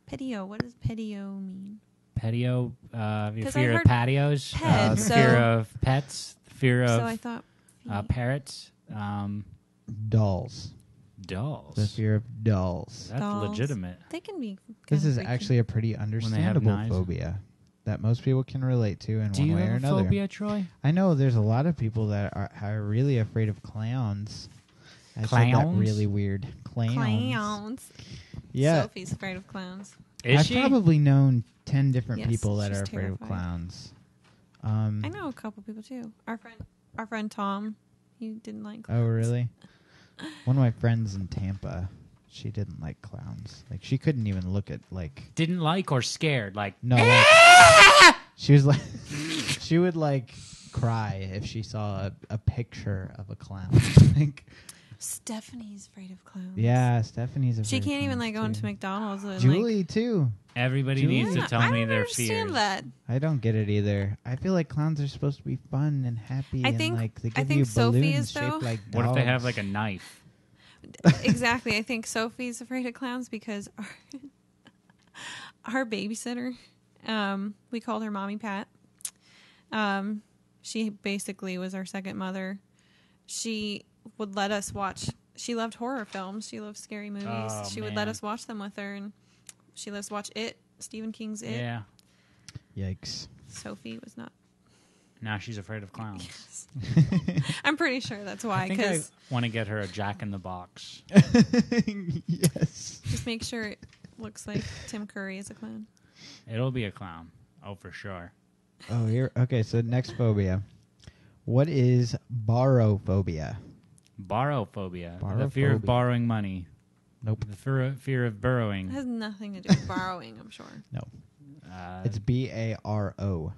Pedio. What does pedio mean? Patio, 'Cause fear I of heard patios, pet, so- fear of pets, fear So I of thought parrots, Dolls. dolls. The fear of dolls. That's Dolls. legitimate. they can be. This kinda is freaky. actually a pretty they have understandable knives. phobia that most people can relate to in Do one you way or have a another. phobia, Troy? I know there's a lot of people that are really afraid of clowns. I said that Clowns? really weird. Clowns. clowns. Yeah. Sophie's afraid of clowns. Is I've she? probably known 10 different Yes, people that she's are afraid of terrified. clowns. I know a couple people too. Our friend Tom, he didn't like clowns. Oh, really? One of my friends in Tampa, she didn't like clowns. Like, she couldn't even look at, like... Didn't like or scared? Like, No, like... She was like... She would, like, cry if she saw a picture of a clown. Like... Stephanie's afraid of clowns. Yeah, Stephanie's afraid She of can't even clowns, go into too. McDonald's. And, Julie, too. everybody Julia? needs to tell I me don't their understand fears. that. I don't get it either. I feel like clowns are supposed to be fun and happy, I think- and like they I give think you Sophie balloons is, shaped though. like dogs. What if they have like a knife? Exactly. I think Sophie's afraid of clowns because our babysitter, we called her Mommy Pat. She basically was our second mother. She would let us watch. She loved horror films. She loved scary movies. Oh, She would let man. us watch them with her, and she let us watch It, Stephen King's It. Yeah. Yikes! Sophie was not. Now she's afraid of clowns. I'm pretty sure that's why. I think I Because want to get her a Jack in the Box. Yes. just make sure it looks like Tim Curry is a clown. It'll be a clown. Oh, for sure. Oh, here. Okay, so next phobia. What is borrowphobia? Borrowphobia. The fear of Borrowphobia. borrowing money. Nope. The fear of burrowing. It has nothing to do with borrowing, I'm sure. No. Uh, It's BARO.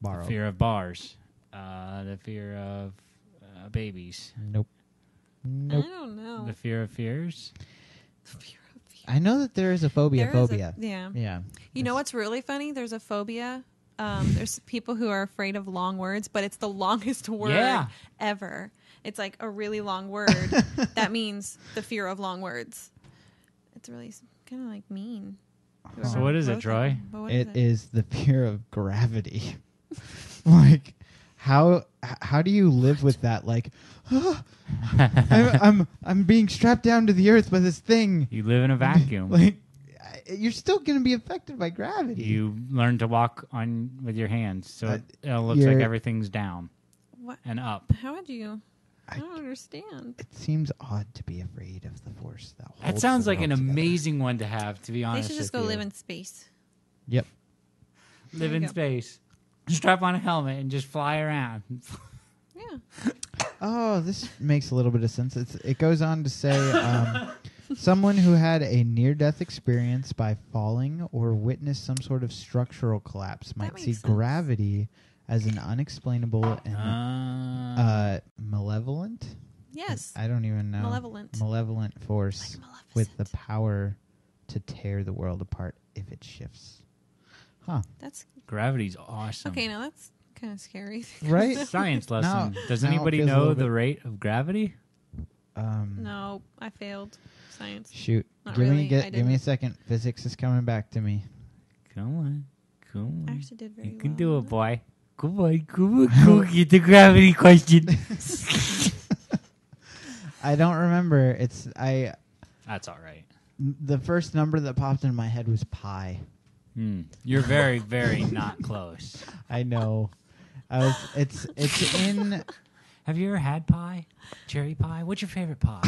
Borrow. the fear of bars. The fear of babies. Nope. Nope. I don't know. The fear of fears. Fear of fear. I know that there is a phobia. There is Phobia. yeah. Yeah. You know what's really funny? There's a phobia. There's people who are afraid of long words, but it's the longest word Yeah. ever. It's like a really long word. That means the fear of long words. It's really kind of like mean. So what is it, Wrote that Troy? one. But what It is the fear of gravity. Like, how do you live with that? Like, I'm being strapped down to the earth by this thing. You live in a vacuum. Like, you're still going to be affected by gravity. You learn to walk on with your hands, so it looks you're- like everything's down What? and up. How would you? I don't understand. It seems odd to be afraid of the force that holds That sounds the like an world together. amazing one to have, to be They honest. should just with go you. live in space. Yep. Live There you in go. space. Strap on a helmet and just fly around. Yeah. Oh, this makes a little bit of sense. It goes on to say someone who had a near-death experience by falling or witnessed some sort of structural collapse might That see makes sense. gravity as an unexplainable and malevolent. Yes. I don't even know. Malevolent. Force Like with the Maleficent. power to tear the world apart if it shifts. Huh. That's Gravity's awesome. okay. Now that's kind of scary. Right? Science lesson. Now- Does now it anybody feels a know little the bit- rate of gravity? No, I failed science. Shoot. Not Give really, I give me a didn't. second. Physics is coming back to me. Come on. Come I on. actually did very You can well. do it, boy. Come on. Go get the gravity question. I don't remember. That's all right. The first number that popped in my head was pi. You're very, very not close. I know. It's in. Have you ever had pie? Cherry pie? What's your favorite pie?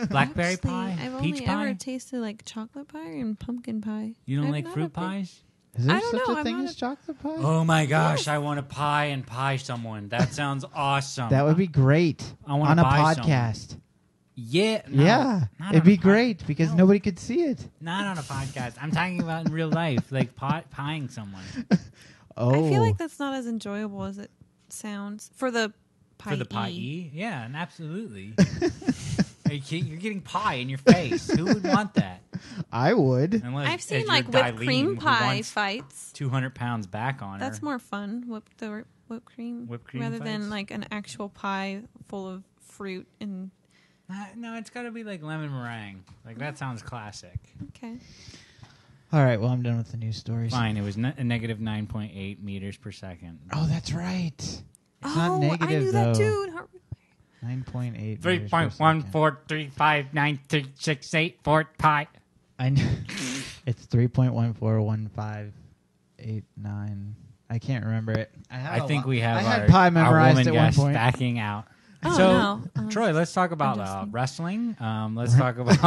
Blackberry Actually, pie? I've Peach only pie? ever tasted like chocolate pie and pumpkin pie. You don't I'm like not fruit a big- pies? Is there I don't such know, a I'm thing not as a- chocolate pie? Oh my gosh, I want to pie and pie someone. That sounds awesome. That would be great I wanna on a buy podcast. Yeah. No, Yeah, not it'd on be a pod- great because No. nobody could see it. Not on a podcast. I'm talking about in real life, like pieing someone. Oh, I feel like that's not as enjoyable as it sounds for the pie. For the pie E? Yeah, and absolutely. You're getting pie in your face. Who would want that? I would. Unless I've seen as like you're whipped Darlene, cream who pie wants fights. 200 pounds back on That's her. more fun. Whipped cream. Whipped cream rather than fights? like an actual pie full of fruit and No, it's got to be like lemon meringue. Like that sounds classic. okay. All right, well, I'm done with the news stories. Fine, it was a negative 9.8 meters per second. Oh, that's right. It's oh, not negative, I knew though. that too. 9.8. 3.143593684 pi. I know. It's 3.141589. I can't remember it. I think we have I had our, pi our memorized woman at one guest point. backing out. Oh, so, no. Troy, let's talk about Adjusting. wrestling. Let's talk about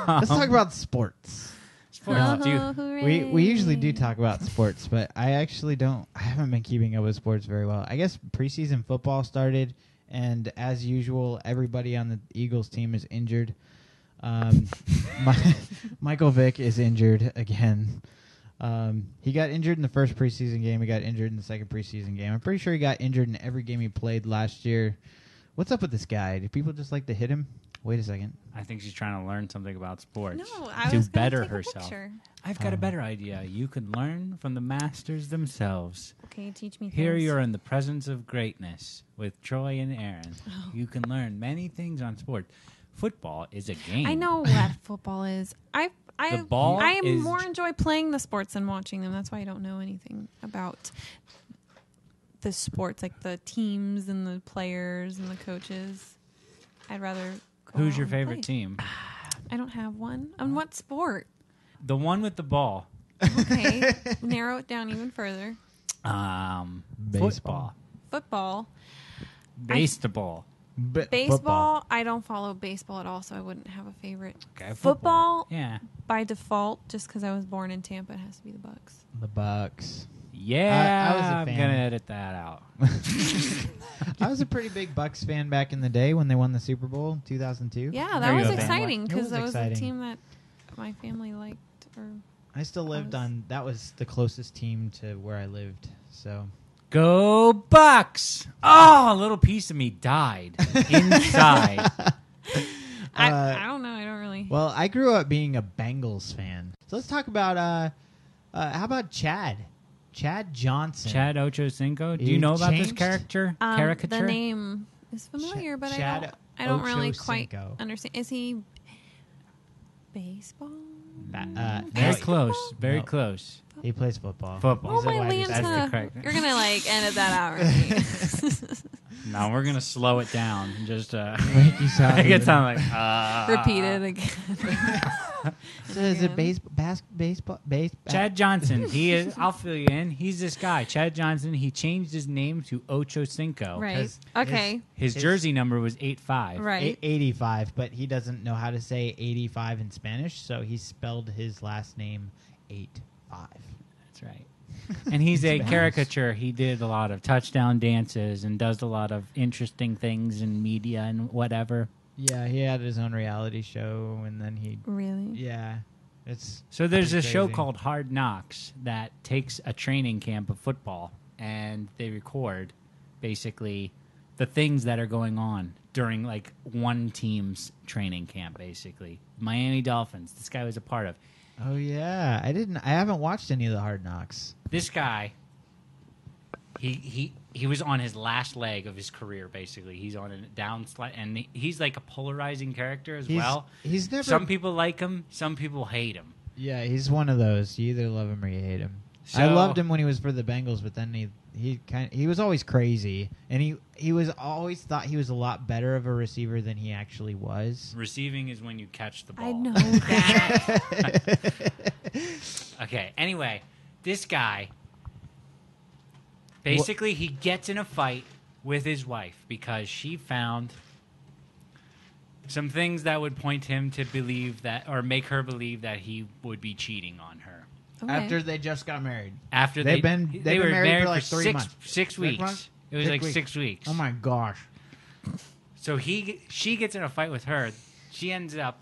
Let's talk about sports. sports. Do you- We usually do talk about sports, but I actually don't. I haven't been keeping up with sports very well. I guess preseason football started, and as usual, everybody on the Eagles team is injured. Michael Vick is injured again. He got injured in the first preseason game. He got injured in the second preseason game. I'm pretty sure he got injured in every game he played last year. What's up with this guy? Do people just like to hit him? Wait a second. I think she's trying to learn something about sports. No, I to was gonna better take a herself. picture. I've got a better idea. You could learn from the masters themselves. Okay, teach me. Here things. you're in the presence of greatness with Troy and Aaron. Oh. You can learn many things on sport. Football is a game. I know what football is. The ball I is- more enjoy playing the sports than watching them. That's why I don't know anything about the sports, like the teams and the players and the coaches. I'd rather. Go Who's out your and favorite play. team? I don't have one. On what sport? The one with the ball. Okay. Narrow it down even further. Football. Football. Baseball. Baseball. Football. I don't follow baseball at all, so I wouldn't have a favorite. Okay, Football. Yeah. By default, just because I was born in Tampa, it has to be the Bucks. The Bucks. Yeah. I was a I'm fan. going to edit that out. I was a pretty big Bucks fan back in the day when they won the Super Bowl in 2002. Yeah, Are that you was a fan? exciting It because was that was a exciting. team that my family liked. Or I still lived on. That was the closest team to where I lived. So Go Bucks! Oh, a little piece of me died inside. I don't know. I don't really. Well, I grew up being a Bengals fan. So let's talk about how about Chad? Chad Johnson. Chad Ochocinco. Do He you know about this changed? caricature? The name is familiar, but Chad I don't really quite Ochocinco. understand. Is he baseball? Very no, close. Very No. close. He plays football. Football. Oh, He's a my wide Lanta. receiver. That's the correct- You're gonna edit that out, right? No, we're going to slow it down. Just Make you sound make it even- sound like... Repeat it again. So is it baseball? Chad Johnson. He is. I'll fill you in. He's this guy, Chad Johnson. He changed his name to Ochocinco. Right. His- Okay. His jersey number was 85. Right. 85, but he doesn't know how to say 85 in Spanish, so he spelled his last name 85. That's right. And he's a Spanish. caricature. He did a lot of touchdown dances and does a lot of interesting things in media and whatever. Yeah, he had his own reality show, and then he, Really? yeah, it's So there's a pretty show crazy. called Hard Knocks that takes a training camp of football, and they record basically the things that are going on during like one team's training camp. Basically, Miami Dolphins. This guy was a part of. Oh yeah, I haven't watched any of the Hard Knocks. This guy, he was on his last leg of his career. Basically, he's on a downslide, and he's like a polarizing character as well. He's never. Some people like him, some people hate him. Yeah, he's one of those. You either love him or you hate him. I So- loved him when he was for the Bengals, but then he was always crazy, and he was always thought he was a lot better of a receiver than he actually was. Receiving is when you catch the ball. I know that. Okay, anyway, this guy, basically he gets in a fight with his wife because she found some things that would point him to believe that, or make her believe that he would be cheating on her. Okay. After they just got married. After They've they been were married for like 3 six, months. 6 weeks. months? It was 6 like weeks. 6 weeks. Oh my gosh. So she gets in a fight with her. She ends up,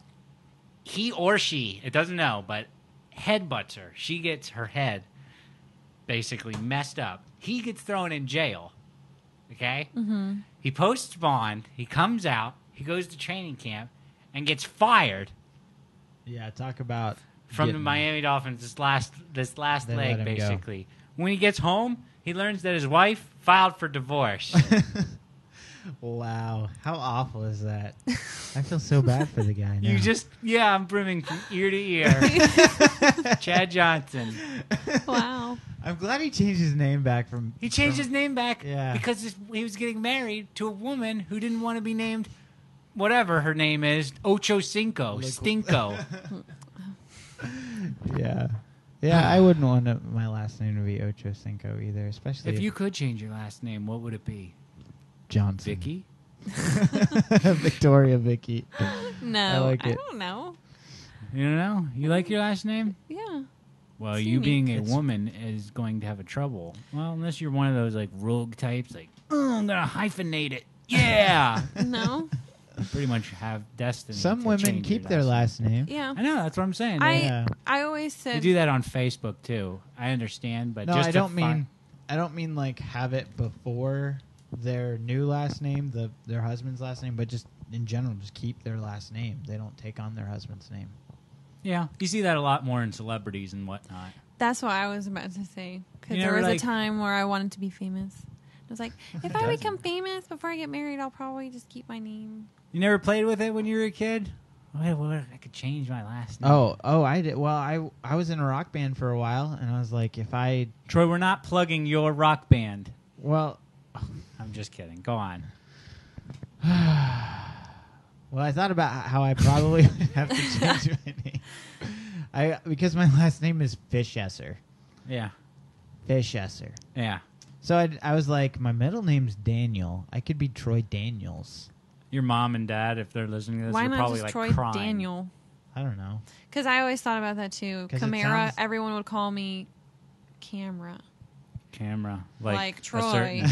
he or she, it doesn't know, but headbutts her. She gets her head basically messed up. He gets thrown in jail. Okay? Mm-hmm. He posts bond. He comes out. He goes to training camp and gets fired Yeah, talk about from the getting- Miami Dolphins this last They let leg, him go. basically. When he gets home, he learns that his wife filed for divorce. Wow, how awful is that? I feel so bad for the guy now. I'm brimming from ear to ear. Chad Johnson. Wow. I'm glad he changed his name back from. He changed from- his name back Yeah. because he was getting married to a woman who didn't want to be named whatever her name is, Ochocinco, Stinko. Yeah, yeah. I wouldn't want my last name to be Ochocinco either, especially If you could change your last name, what would it be? Johnson, Vicky? Victoria, Vicky. No, I like it. don't know. You don't know? You like your last name? Yeah. Well, It's you unique. being a It's- woman is going to have a trouble. Well, unless you're one of those like rogue types, like, oh, I'm gonna hyphenate it. Yeah, No. you pretty much have destiny. Some to women change keep your their last name. Yeah. I know that's what I'm saying. I Yeah. always They said do that on Facebook too. I understand, but No, just I to don't mean. I don't mean like have it before their new last name, their husband's last name, but just in general, just keep their last name. They don't take on their husband's name. Yeah, you see that a lot more in celebrities and whatnot. that's what I was about to say. Because You there never, was like- a time where I wanted to be famous. I was like, if I Doesn't. become famous before I get married, I'll probably just keep my name. You never played with it when you were a kid? Wait, well, I could change my last name. Oh, I did. Well, I was in a rock band for a while, and I was like, if I, Troy, we're not plugging your rock band. well, I'm just kidding. Go on. well, I thought about how I probably would have to change my name. Because my last name is Fischesser. Yeah. Fischesser. Yeah. So I was like, my middle name's Daniel. I could be Troy Daniels. Your mom and dad, if they're listening to this, Why are not probably just like Troy crying. Daniel? I don't know. Because I always thought about that too. 'Cause it Camara, sounds- everyone would call me Camera. Camera. Like a Troy. certain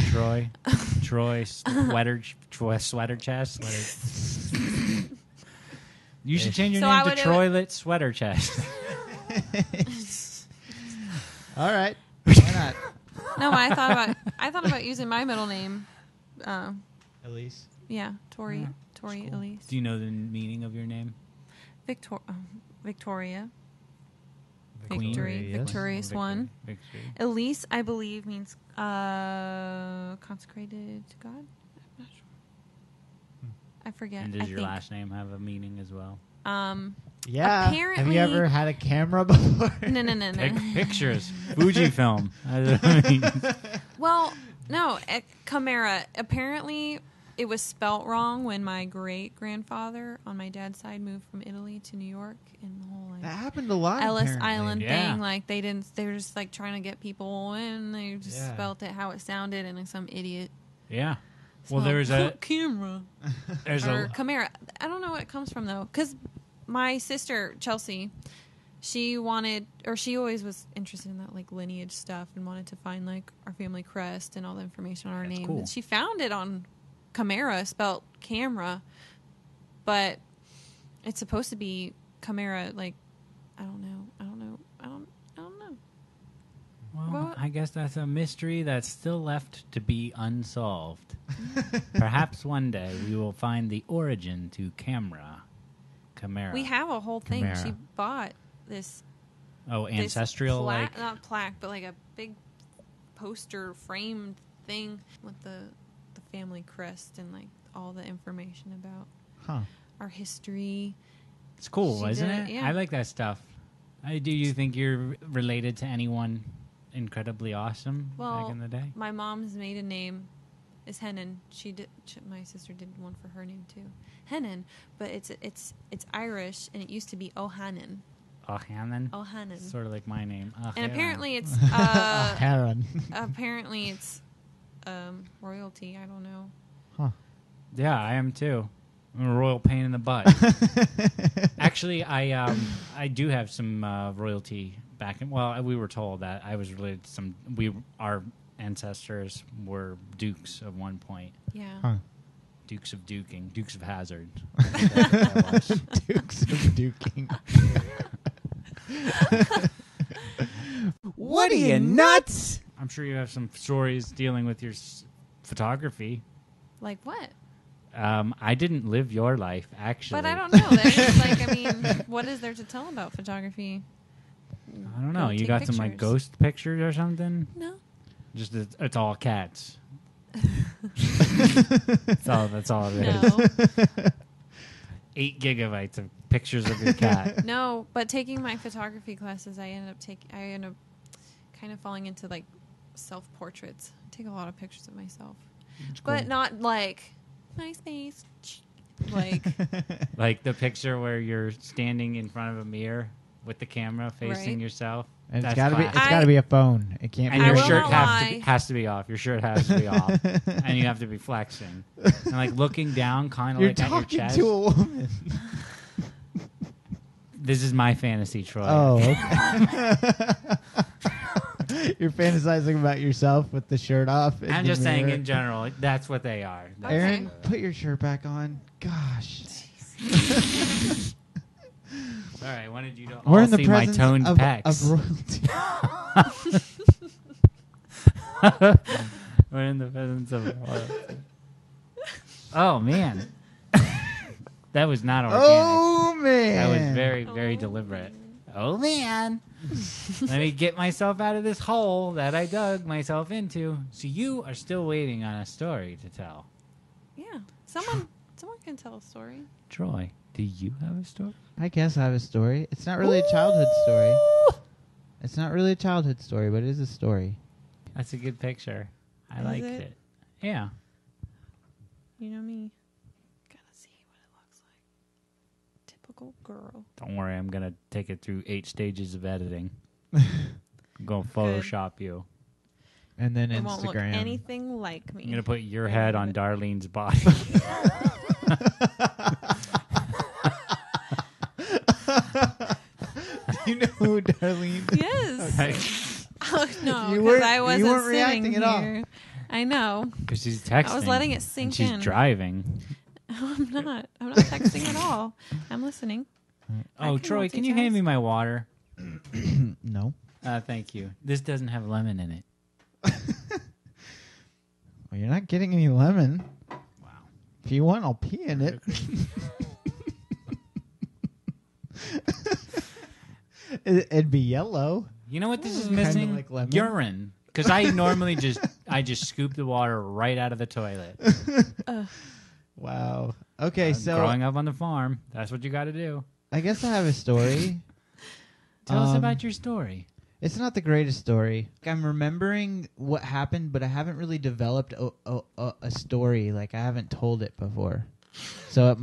Troy. Sweater chest. You should change your So I name to would- Troylet Sweater Chest. All right. Why not? No, I thought about using my middle name. Elise. Yeah, Tori. Yeah, Tori Cool. Elise. Do you know the meaning of your name? Victoria. Queen? Victory. yes. Victorious Victory. one. Victory. Elise, I believe, means consecrated to God. I'm not sure. I forget. And I does your think. last name have a meaning as well? Yeah. Have Apparently- you ever had a camera before? No. Take pictures. Fujifilm. I mean, Well, no, Camara. Apparently, it was spelt wrong when my great grandfather on my dad's side moved from Italy to New York, and the whole That happened a lot. Ellis apparently. Island Yeah. thing. Like they were just like trying to get people in. They just Yeah. spelt it how it sounded, and like some idiot. yeah. Well, spelled there's a camera or Camara. I don't know what it comes from though, because my sister Chelsea, she always was interested in that like lineage stuff and wanted to find like our family crest and all the information on our That's name. cool. And she found it on Camara, spelled camera, but it's supposed to be Camara. Like I don't know. Well, What? I guess that's a mystery that's still left to be unsolved. Perhaps one day we will find the origin to Camara. We have a whole thing. Camara. She bought this Oh, this ancestral, like... not plaque, but like a big poster framed thing with the family crest and like all the information about Huh. our history. It's cool, She isn't did it? it, yeah. I like that stuff. Do you think you're related to anyone incredibly awesome Well, back in the day? My mom's maiden name is Hennon. My sister did one for her name too, Hennon. But it's Irish, and it used to be O'Hannon. O'Hannon? O'Hannon. Sort of like my name. And apparently it's Heron. apparently it's royalty. I don't know. Huh. Yeah, I am too. I'm a royal pain in the butt. Actually, I do have some royalty back in. Well, we were told that I was related to some. Our ancestors were dukes at one point. Yeah. Huh. Dukes of Duking, Dukes of Hazzard. Dukes of Duking. What are you, nuts? I'm sure you have some stories dealing with your photography. Like what? I didn't live your life, actually. But I don't know. There's like, I mean, what is there to tell about photography? I don't know. Go You take got some like pictures. ghost pictures or something? No. Just it's all cats. That's all it is. No. 8 gigabytes of pictures of your cat. No, but taking my photography classes, I ended up kind of falling into like self-portraits. I take a lot of pictures of myself. But not like nice face. Like Like the picture where you're standing in front of a mirror with the camera facing Right. yourself. And That's it's gotta be. classic. It's gotta be a phone. It can't And be. your will shirt not lie. has to be off. Your shirt has to be off, and you have to be flexing and like looking down, kind of You're like at your talking chest. to a woman. This is my fantasy, Troy. Oh, okay. You're fantasizing about yourself with the shirt off. in I'm the just saying mirror. in general, like, that's what they are. Okay. Aaron, put your shirt back on. Gosh. All right, wanted you to We're all in the see my presence toned of pecs. royalty. We're in the presence of royalty. Oh man, that was not organic. Oh man. That was very, very deliberate. Oh man, let me get myself out of this hole that I dug myself into. So you are still waiting on a story to tell, yeah, someone can tell a story. Troy. Do you have a story? I guess I have a story. It's not really a childhood story. It's not really a childhood story, but it is a story. That's a good picture. I Is liked it? it. Yeah. You know me. Gotta see what it looks like. typical girl. Don't worry, I'm gonna take it through 8 stages of editing. I'm gonna Photoshop you. And then It won't look Instagram. anything like me. I'm gonna put your I head love on it. Darlene's body. You know who Darlene? Yes. Oh, no, You because weren't- I you wasn't weren't sitting reacting at all. here. I know. Because she's texting. I was letting it and sink she's in. driving. I'm not. I'm not texting at all. I'm listening. I Oh, can Troy, can you hand me my water? No. Thank you. This doesn't have lemon in it. Well, you're not getting any lemon. Wow. If you want, I'll pee in it. It'd be yellow. You know what this is Kinda missing? like lemon. Urine. Because I normally just scoop the water right out of the toilet. Wow. Okay, so Growing up on the farm, that's what you got to do. I guess I have a story. Tell us Um, about your story. It's not the greatest story. I'm remembering what happened, but I haven't really developed a story. Like I haven't told it before, so it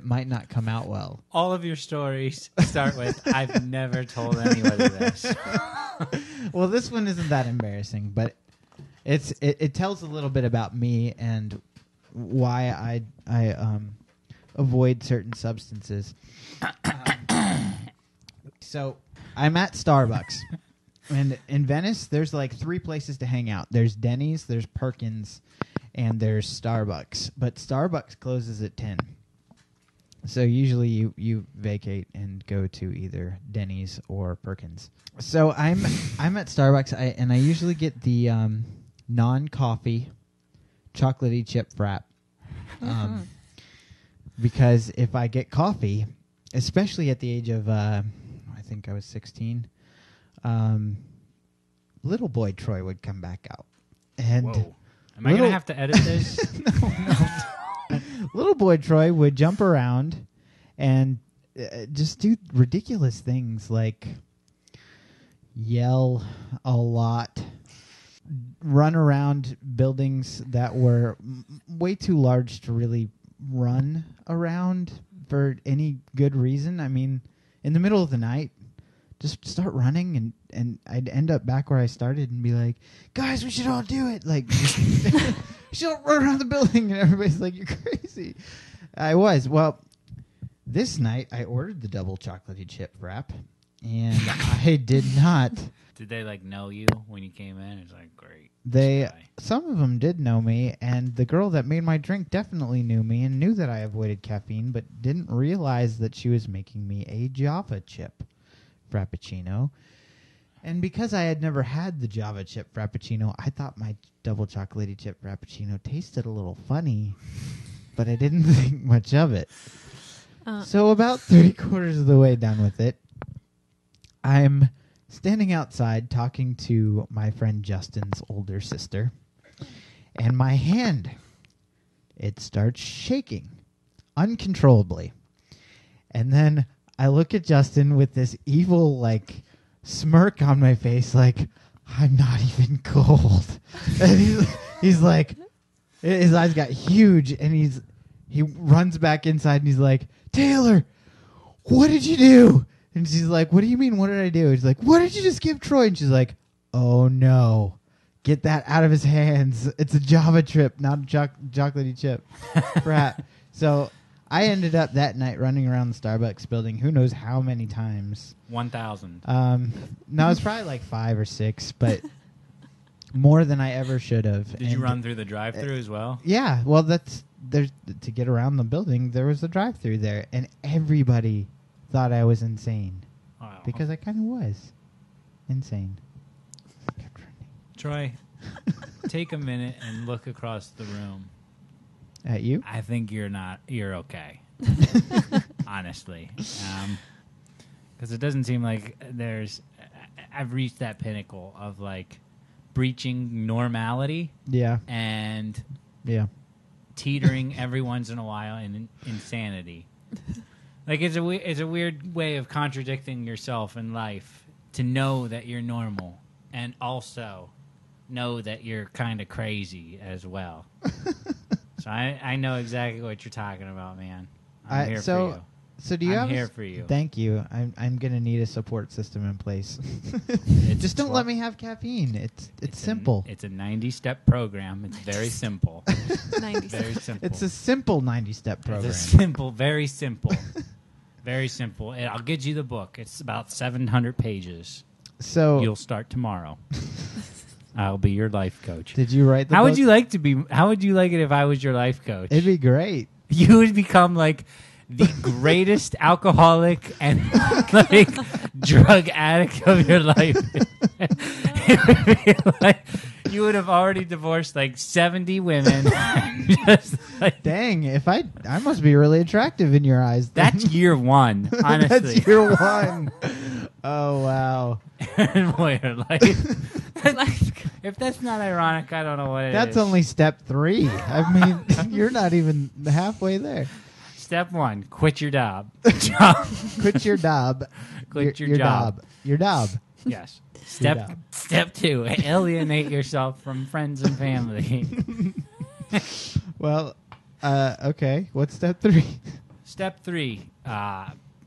might not come out well. All of your stories start with, I've never told anybody this. Well, this one isn't that embarrassing, but it tells a little bit about me and why I avoid certain substances. So I'm at Starbucks. And in Venice, there's like 3 places to hang out. There's Denny's, there's Perkins, and there's Starbucks. But Starbucks closes at 10. So usually you vacate and go to either Denny's or Perkins. So I'm at Starbucks, and I usually get the non-coffee chocolatey chip frap. Because if I get coffee, especially at the age of, I think I was 16, little boy Troy would come back out. And Whoa. Am I going to have to edit this? little boy Troy would jump around and just do ridiculous things like yell a lot, run around buildings that were way too large to really run around for any good reason. I mean, in the middle of the night, just start running and I'd end up back where I started and be like, guys, we should all do it. Like, we should all run around the building. And everybody's like, you're crazy. I was. Well, this night I ordered the double chocolatey chip wrap and I did not. Did they know you when you came in? It's like, great. Some of them did know me, and the girl that made my drink definitely knew me and knew that I avoided caffeine, but didn't realize that she was making me a Java chip Frappuccino. And because I had never had the Java chip Frappuccino, I thought my double chocolatey chip Frappuccino tasted a little funny, but I didn't think much of it. So about 3/4 of the way done with it, I'm standing outside talking to my friend Justin's older sister, and my hand, it starts shaking uncontrollably. And then I look at Justin with this evil, smirk on my face, like, I'm not even cold. And he's like, his eyes got huge, and he runs back inside, and he's like, Taylor, what did you do? And she's like, what do you mean, what did I do? He's like, what did you just give Troy? And she's like, oh, no. Get that out of his hands. It's a Java trip, not a chocolatey chip. Crap. So I ended up that night running around the Starbucks building who knows how many times. 1,000. No, it's probably like 5 or 6, but more than I ever should have. Did you run through the drive-thru as well? Yeah. Well, there's to get around the building, there was a drive-thru there, and everybody thought I was insane. Wow. Because I kind of was insane. Troy, take a minute and look across the room. At you? I think you're okay. Honestly. Because it doesn't seem like I've reached that pinnacle of breaching normality. Yeah. And teetering every once in a while in insanity. It's a weird way of contradicting yourself in life to know that you're normal and also know that you're kind of crazy as well. So I know exactly what you're talking about, man. I'm here for you. So do you I'm have here for you. Thank you. I'm gonna need a support system in place. Just don't let me have caffeine. It's simple. It's a 90-step program. It's very simple. 90 Very simple. It's a simple 90-step program. It's a simple, very simple. Very simple. And I'll get you the book. It's about 700 pages. So You'll start tomorrow. I'll be your life coach. did you write the How book? would you like to be? How would you like it if I was your life coach? It'd be great. You would become like the greatest alcoholic and like drug addict of your life. It would be like you would have already divorced like 70 women. Just like, Dang, if I must be really attractive in your eyes. Then. that's year one, honestly. That's year one. Oh wow. Boy, your life. If that's not ironic, I don't know what it is. That's only step 3. I mean, you're not even halfway there. Step 1, quit your job. Quit your job. Quit your job. Your job. Yes. Your job. Step 2, alienate yourself from friends and family. Well, okay. What's step 3? Step 3,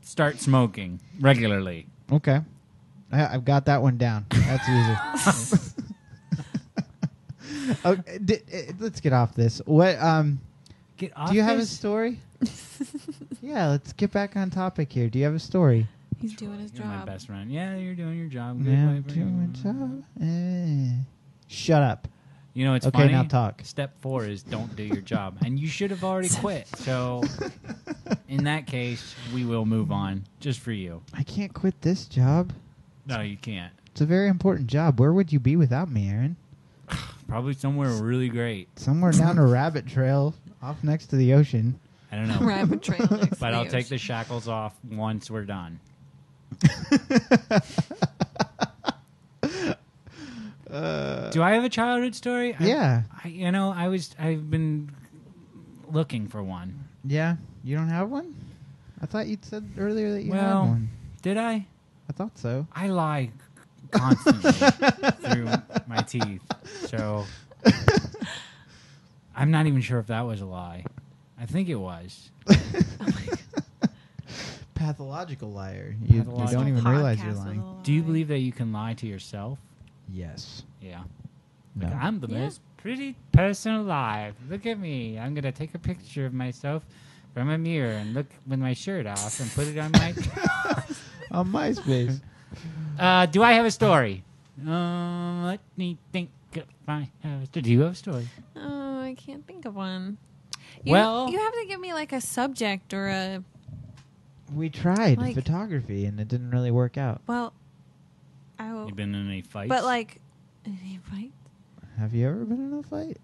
start smoking regularly. Okay. I've got that one down. That's easy. Okay, let's get off this. What Get off do you have a this? story? Yeah, let's get back on topic here. Do you have a story? He's doing his You're my job. best friend. Yeah, you're doing your job. Good Yeah, way for doing you. job. Shut up. You know, it's Okay, funny. now talk. Step 4 is don't do your job. And you should have already quit. So, in that case, we will move on just for you. I can't quit this job. No, you can't. It's a very important job. Where would you be without me, Aaron? Probably somewhere really great. Somewhere down a rabbit trail off next to the ocean. I don't know. Rabbit trail next to But the I'll take ocean. the shackles off once we're done. Do I have a childhood story? Yeah. I've been looking for one. Yeah. You don't have one? I thought you'd said earlier that you had Well, one. did I? I thought so. I lie constantly through my teeth. So I'm not even sure if that was a lie. I think it was. Pathological liar. You Pathological. don't even realize you're Podcast with lying. a Do you lie. believe that you can lie to yourself? Yes. Yeah. No. Like, I'm the Yeah. most pretty person alive. Look at me. I'm going to take a picture of myself from a mirror and look with my shirt off and put it on my... On MySpace. Do I have a story? Let me think if I have a story. Do you have a story? Oh, I can't think of one. You have to give me like a subject or a. We tried Like- photography and it didn't really work out. Well, I will. You been in any fights? But like, any fight? Have you ever been in a fight?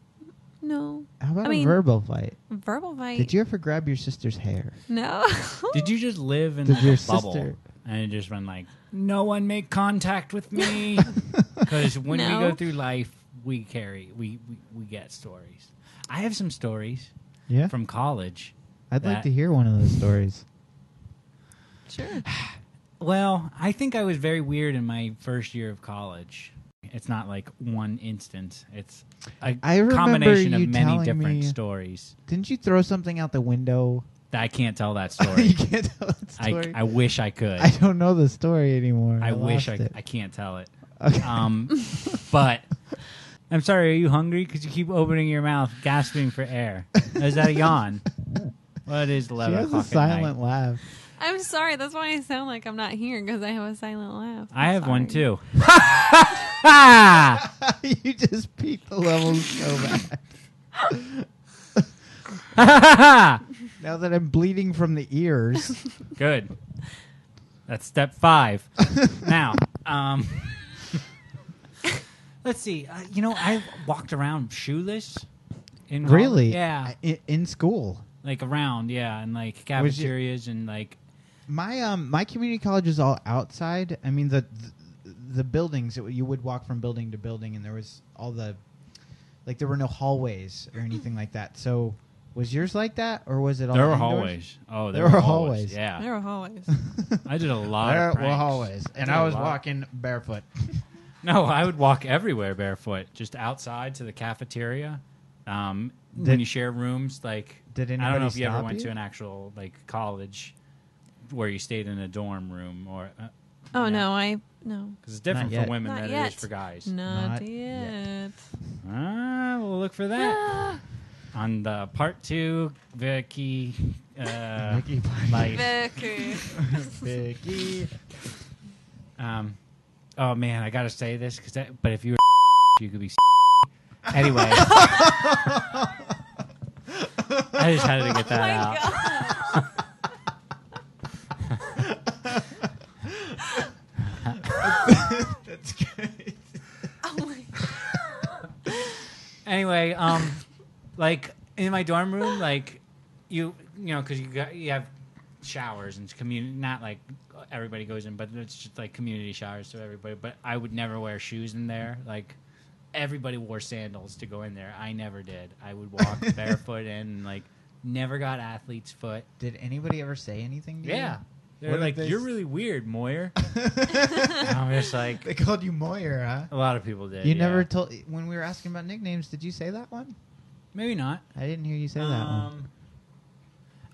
No. How about I a mean- verbal fight? Verbal fight? Did you ever grab your sister's hair? No. Did you just live in Did like your a bubble sister- and it just went like, no one make contact with me? Because when we No. go through life, we get stories. I have some stories Yeah. from college. I'd like that- to hear one of those stories. Sure. Well, I think I was very weird in my first year of college. It's not like one instance. It's a I remember combination you of many telling different me- stories. Didn't you throw something out the window? I can't tell that you story. can't tell that story. I wish I could. I don't know the story anymore. I wish lost it. I can't tell it. Okay. But I'm sorry. Are you hungry? Because you keep opening your mouth, gasping for air. Is that a yawn? Well, it is She 11 has a o'clock at night. silent laugh. I'm sorry. That's why I sound like I'm not here because I have a silent laugh. I have one Sorry. too. You just peaked the levels so bad. Now that I'm bleeding from the ears. Good. That's step 5. Now, let's see. I walked around shoeless. In college. Really? Yeah. In school. Like around, yeah, and like Was you- cafeterias and like. My community college is all outside. I mean the buildings. You would walk from building to building, and there was all the like there were no hallways or anything like that. So was yours like that, or was it all? There were indoors? hallways. Oh, There were hallways. Yeah, There were hallways. I did a lot There of were pranks. hallways, and did I a was lot. walking barefoot. No, I would walk everywhere barefoot, just outside to the cafeteria. When you share rooms, like Did I don't anybody know if you ever stop went you? to an actual like college where you stayed in a dorm room or. Oh no, no. Because it's different Not for women Not than yet. it is for guys. Not Not yet. We'll look for that on the part 2. Vicky, Vicky life. Vicky. Vicky. Oh man, I gotta say this but if you were you could be anyway. I just had to get that out. That's good. Oh my god. Anyway, like in my dorm room, like you know, because you have showers and community, not like everybody goes in, but it's just like community showers to everybody. But I would never wear shoes in there. Like everybody wore sandals to go in there. I never did. I would walk barefoot in, and like never got athlete's foot. Did anybody ever say anything to you? Yeah. They're What like, did they you're really weird, Moyer. I'm just like, They called you Moyer, huh? a lot of people did. You yeah. never told when we were asking about nicknames. Did you say that one? Maybe not. I didn't hear you say that one.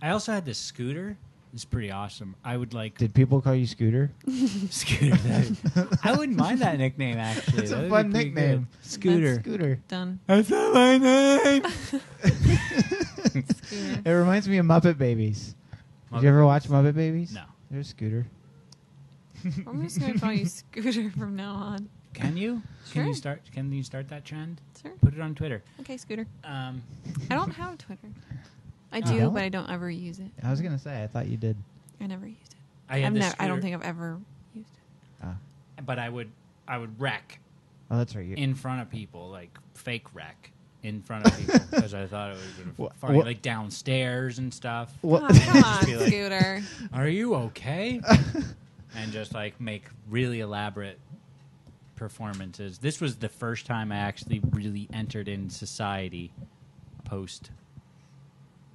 I also had this Scooter. It's pretty awesome. I would like Did people call you Scooter? Scooter. I wouldn't mind that nickname actually. It's a That would fun be pretty nickname. good. Scooter. Scooter. Done. That's not my name. Scooter. It reminds me of Muppet Babies. Did Muppet you ever watch Muppet Babies? No. There's Scooter. I'm just gonna call you Scooter from now on. Can you? Sure. Can you start that trend? Sure. Put it on Twitter. Okay, Scooter. Um, I don't have Twitter. I You do, don't? but I don't ever use it. I was gonna say. I thought you did. I never used it. I had this I don't scooter, think I've ever used it. but I would wreck Oh, that's right. You, in front of people, like fake wreck in front of people because I thought it would have been funny, What- like downstairs and stuff. what? Oh, come on, Be like- Scooter. Are you okay? And just like make really elaborate performances. This was the first time I actually really entered in society post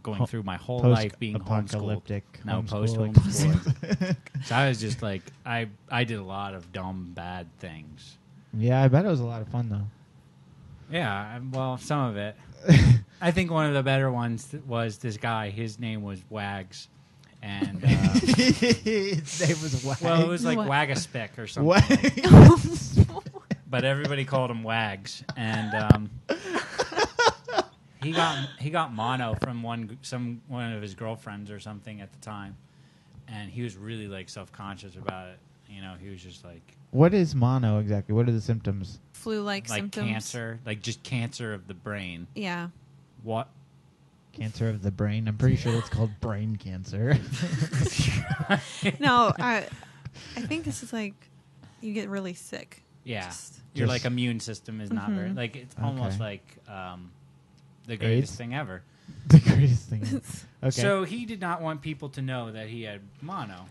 going through my whole life being homeschooled. Post-apocalyptic. No, post homeschooling. homeschooling. So I was just like, I did a lot of dumb, bad things. Yeah, I bet it was a lot of fun though. Yeah, well, some of it. I think one of the better ones was this guy. His name was Wags. And, His name was Wags. well, it was like What? Wag-a-spick or something. Wags. But everybody called him Wags, and he got mono from one of his girlfriends or something at the time, and he was really like self-conscious about it. You know, he was just like What is mono exactly? What are the symptoms? Flu-like symptoms. cancer, like just cancer of the brain. Yeah. What? Cancer of the brain. I'm pretty sure it's called brain cancer. No, I think this is like you get really sick. Yeah, Just- your like immune system is not very Mhm. like it's almost Okay. like the greatest AIDS? thing ever. The greatest thing. Okay. So he did not want people to know that he had mono.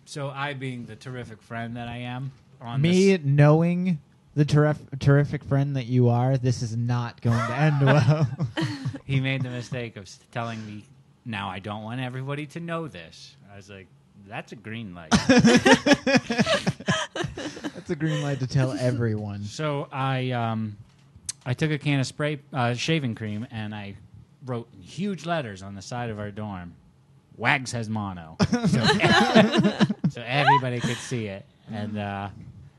So I, being the terrific friend that I am, on me this, knowing the terrific friend that you are, this is not going to end well. he made the mistake of telling me, "Now I don't want everybody to know this." I was like, "That's a green light." That's a green light to tell everyone. So I took a can of spray shaving cream and I wrote in huge letters on the side of our dorm, "Wags has mono," so everybody could see it. And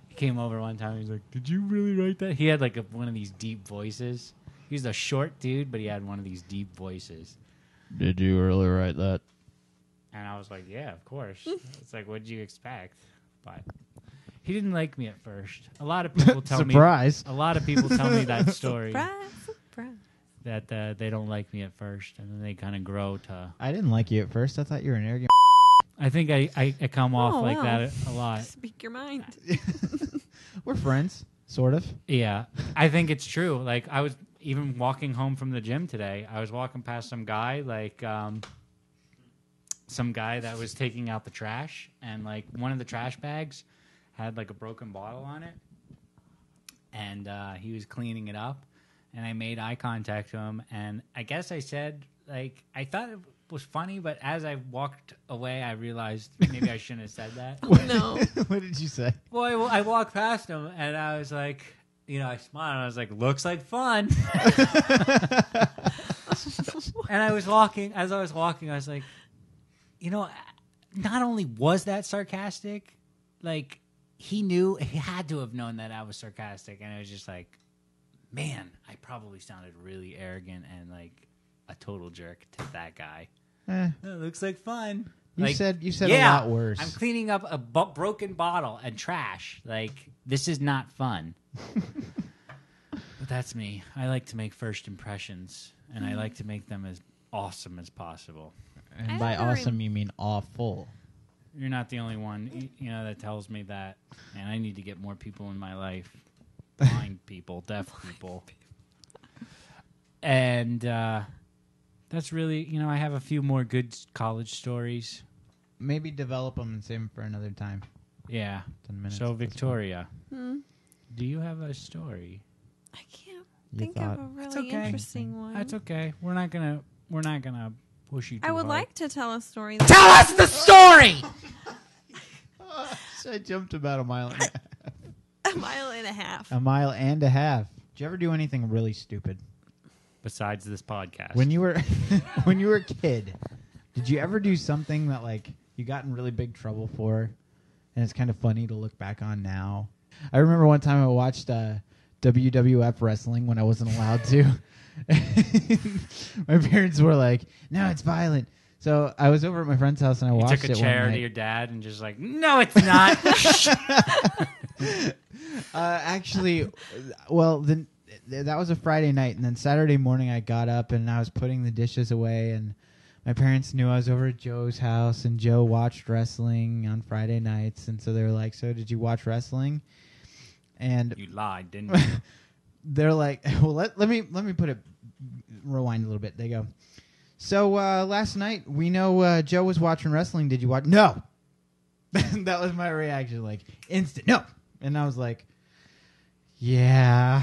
he came over one time. He's like, "Did you really write that?" He had like one of these deep voices. He was a short dude, but he had one of these deep voices. Did you really write that? And I was like, "Yeah, of course." It's like, what did you expect? But he didn't like me at first. A lot of people tell Surprise. me. A lot of people tell me that story. Surprise, surprise. That they don't like me at first, and then they kind of grow to. I didn't like you at first. I thought you were an arrogant. I think I come off Oh, like wow. that a lot. Speak your mind. We're friends, sort of. Yeah, I think it's true. Like I was even walking home from the gym today. I was walking past some guy, like some guy that was taking out the trash, and like one of the trash bags had like a broken bottle on it, and he was cleaning it up. And I made eye contact to him, and I guess I said, like, I thought it was funny, but as I walked away, I realized maybe I shouldn't have said that. Oh, no. What did you say? Well, I walked past him, and I was like, you know, I smiled, and I was like, looks like fun. And I was walking, as I was walking, I was like, you know, not only was that sarcastic, like he had to have known that I was sarcastic, and it was just like, man, I probably sounded really arrogant and like a total jerk to that guy. That looks like fun. You Like, said a lot worse. I'm cleaning up a broken bottle and trash. Like, this is not fun. But that's me. I like to make first impressions, and I like to make them as awesome as possible. And by awesome, you mean awful. You're not the only one, that tells me that. And I need to get more people in my life. Blind people, deaf people. And that's really, I have a few more good college stories. Maybe develop them and save them for another time. Yeah. 10 minutes. So, Victoria, do you have a story? I can't think of a really interesting one. That's okay. We're not gonna push you too I would hard. like to tell a story. Tell us the story! I jumped about a mile and a half. A mile and a half. A mile and a half. Did you ever do anything really stupid? Besides this podcast. When you were a kid, did you ever do something that like you got in really big trouble for, and it's kind of funny to look back on now? I remember one time I watched WWF wrestling when I wasn't allowed to. My parents were like, "No, it's violent." So I was over at my friend's house and I watched it. You took a chair to your dad and just like, "No, it's not." Actually, well, then that was a Friday night, and then Saturday morning I got up and I was putting the dishes away, and my parents knew I was over at Joe's house, and Joe watched wrestling on Friday nights, and so they were like, "So did you watch wrestling?" And you lied, didn't you? They're like, "Well, let me put it, rewind a little bit." They go, "So last night we know Joe was watching wrestling. Did you watch?" No. That was my reaction, like instant no. And I was like, "Yeah."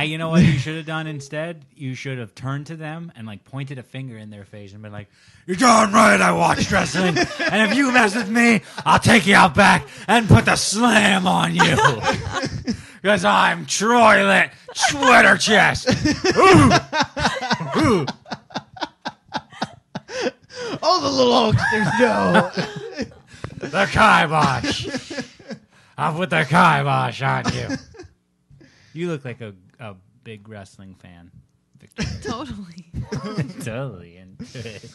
You know what you should have done instead? You should have turned to them and like pointed a finger in their face and been like, "You're darn right I watched wrestling, and if you mess with me, I'll take you out back and put the slam on you. Because I'm Troylet Sweater Chest." Ooh. Ooh. All the little oaksters know. The kibosh. I'll put the kibosh on you. You look like a big wrestling fan, Victoria. Totally. Totally into it.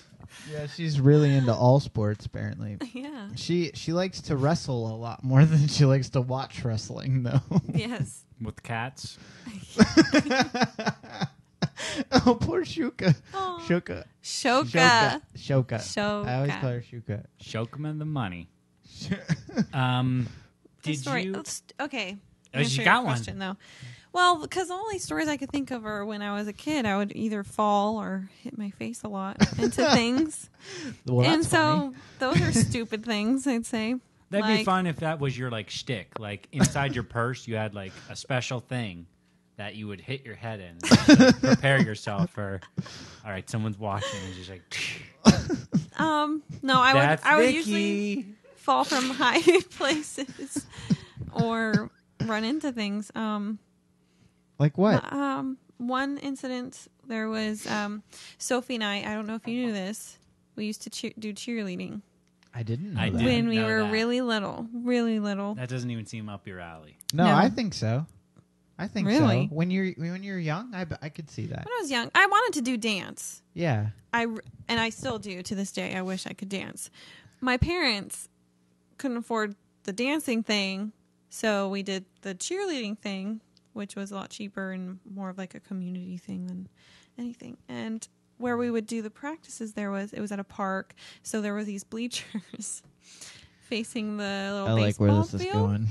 Yeah, she's really into all sports, apparently. Yeah. She likes to wrestle a lot more than she likes to watch wrestling, though. Yes. With cats? Oh, poor Shuka. Oh. Shuka. Shoka. Shoka. I always call her Shuka. Show them the money. The Did story. you? Okay. Oh, Answer you your got one. question, though. Well, because the only stories I could think of are when I was a kid, I would either fall or hit my face a lot into things. Well, and that's so funny. those are stupid things, I'd say. That'd be Like- fun if that was your like shtick. Like inside your purse, you had like a special thing that you would hit your head in. To prepare yourself for. All right, someone's watching. And just like. No, I would Vicky. usually fall from high places or run into things. Like what? One incident, there was Sophie and I don't know if you knew this, we used to do cheerleading. I didn't know I that. did. When we know were that. really little. That doesn't even seem up your alley. No, No. I think so. I think Really? so. When you're young, I could see that. When I was young, I wanted to do dance. Yeah. And I still do to this day. I wish I could dance. My parents couldn't afford the dancing thing, so we did the cheerleading thing, which was a lot cheaper and more of like a community thing than anything. And where we would do the practices, it was at a park, so there were these bleachers facing the little I like baseball where this is field. going.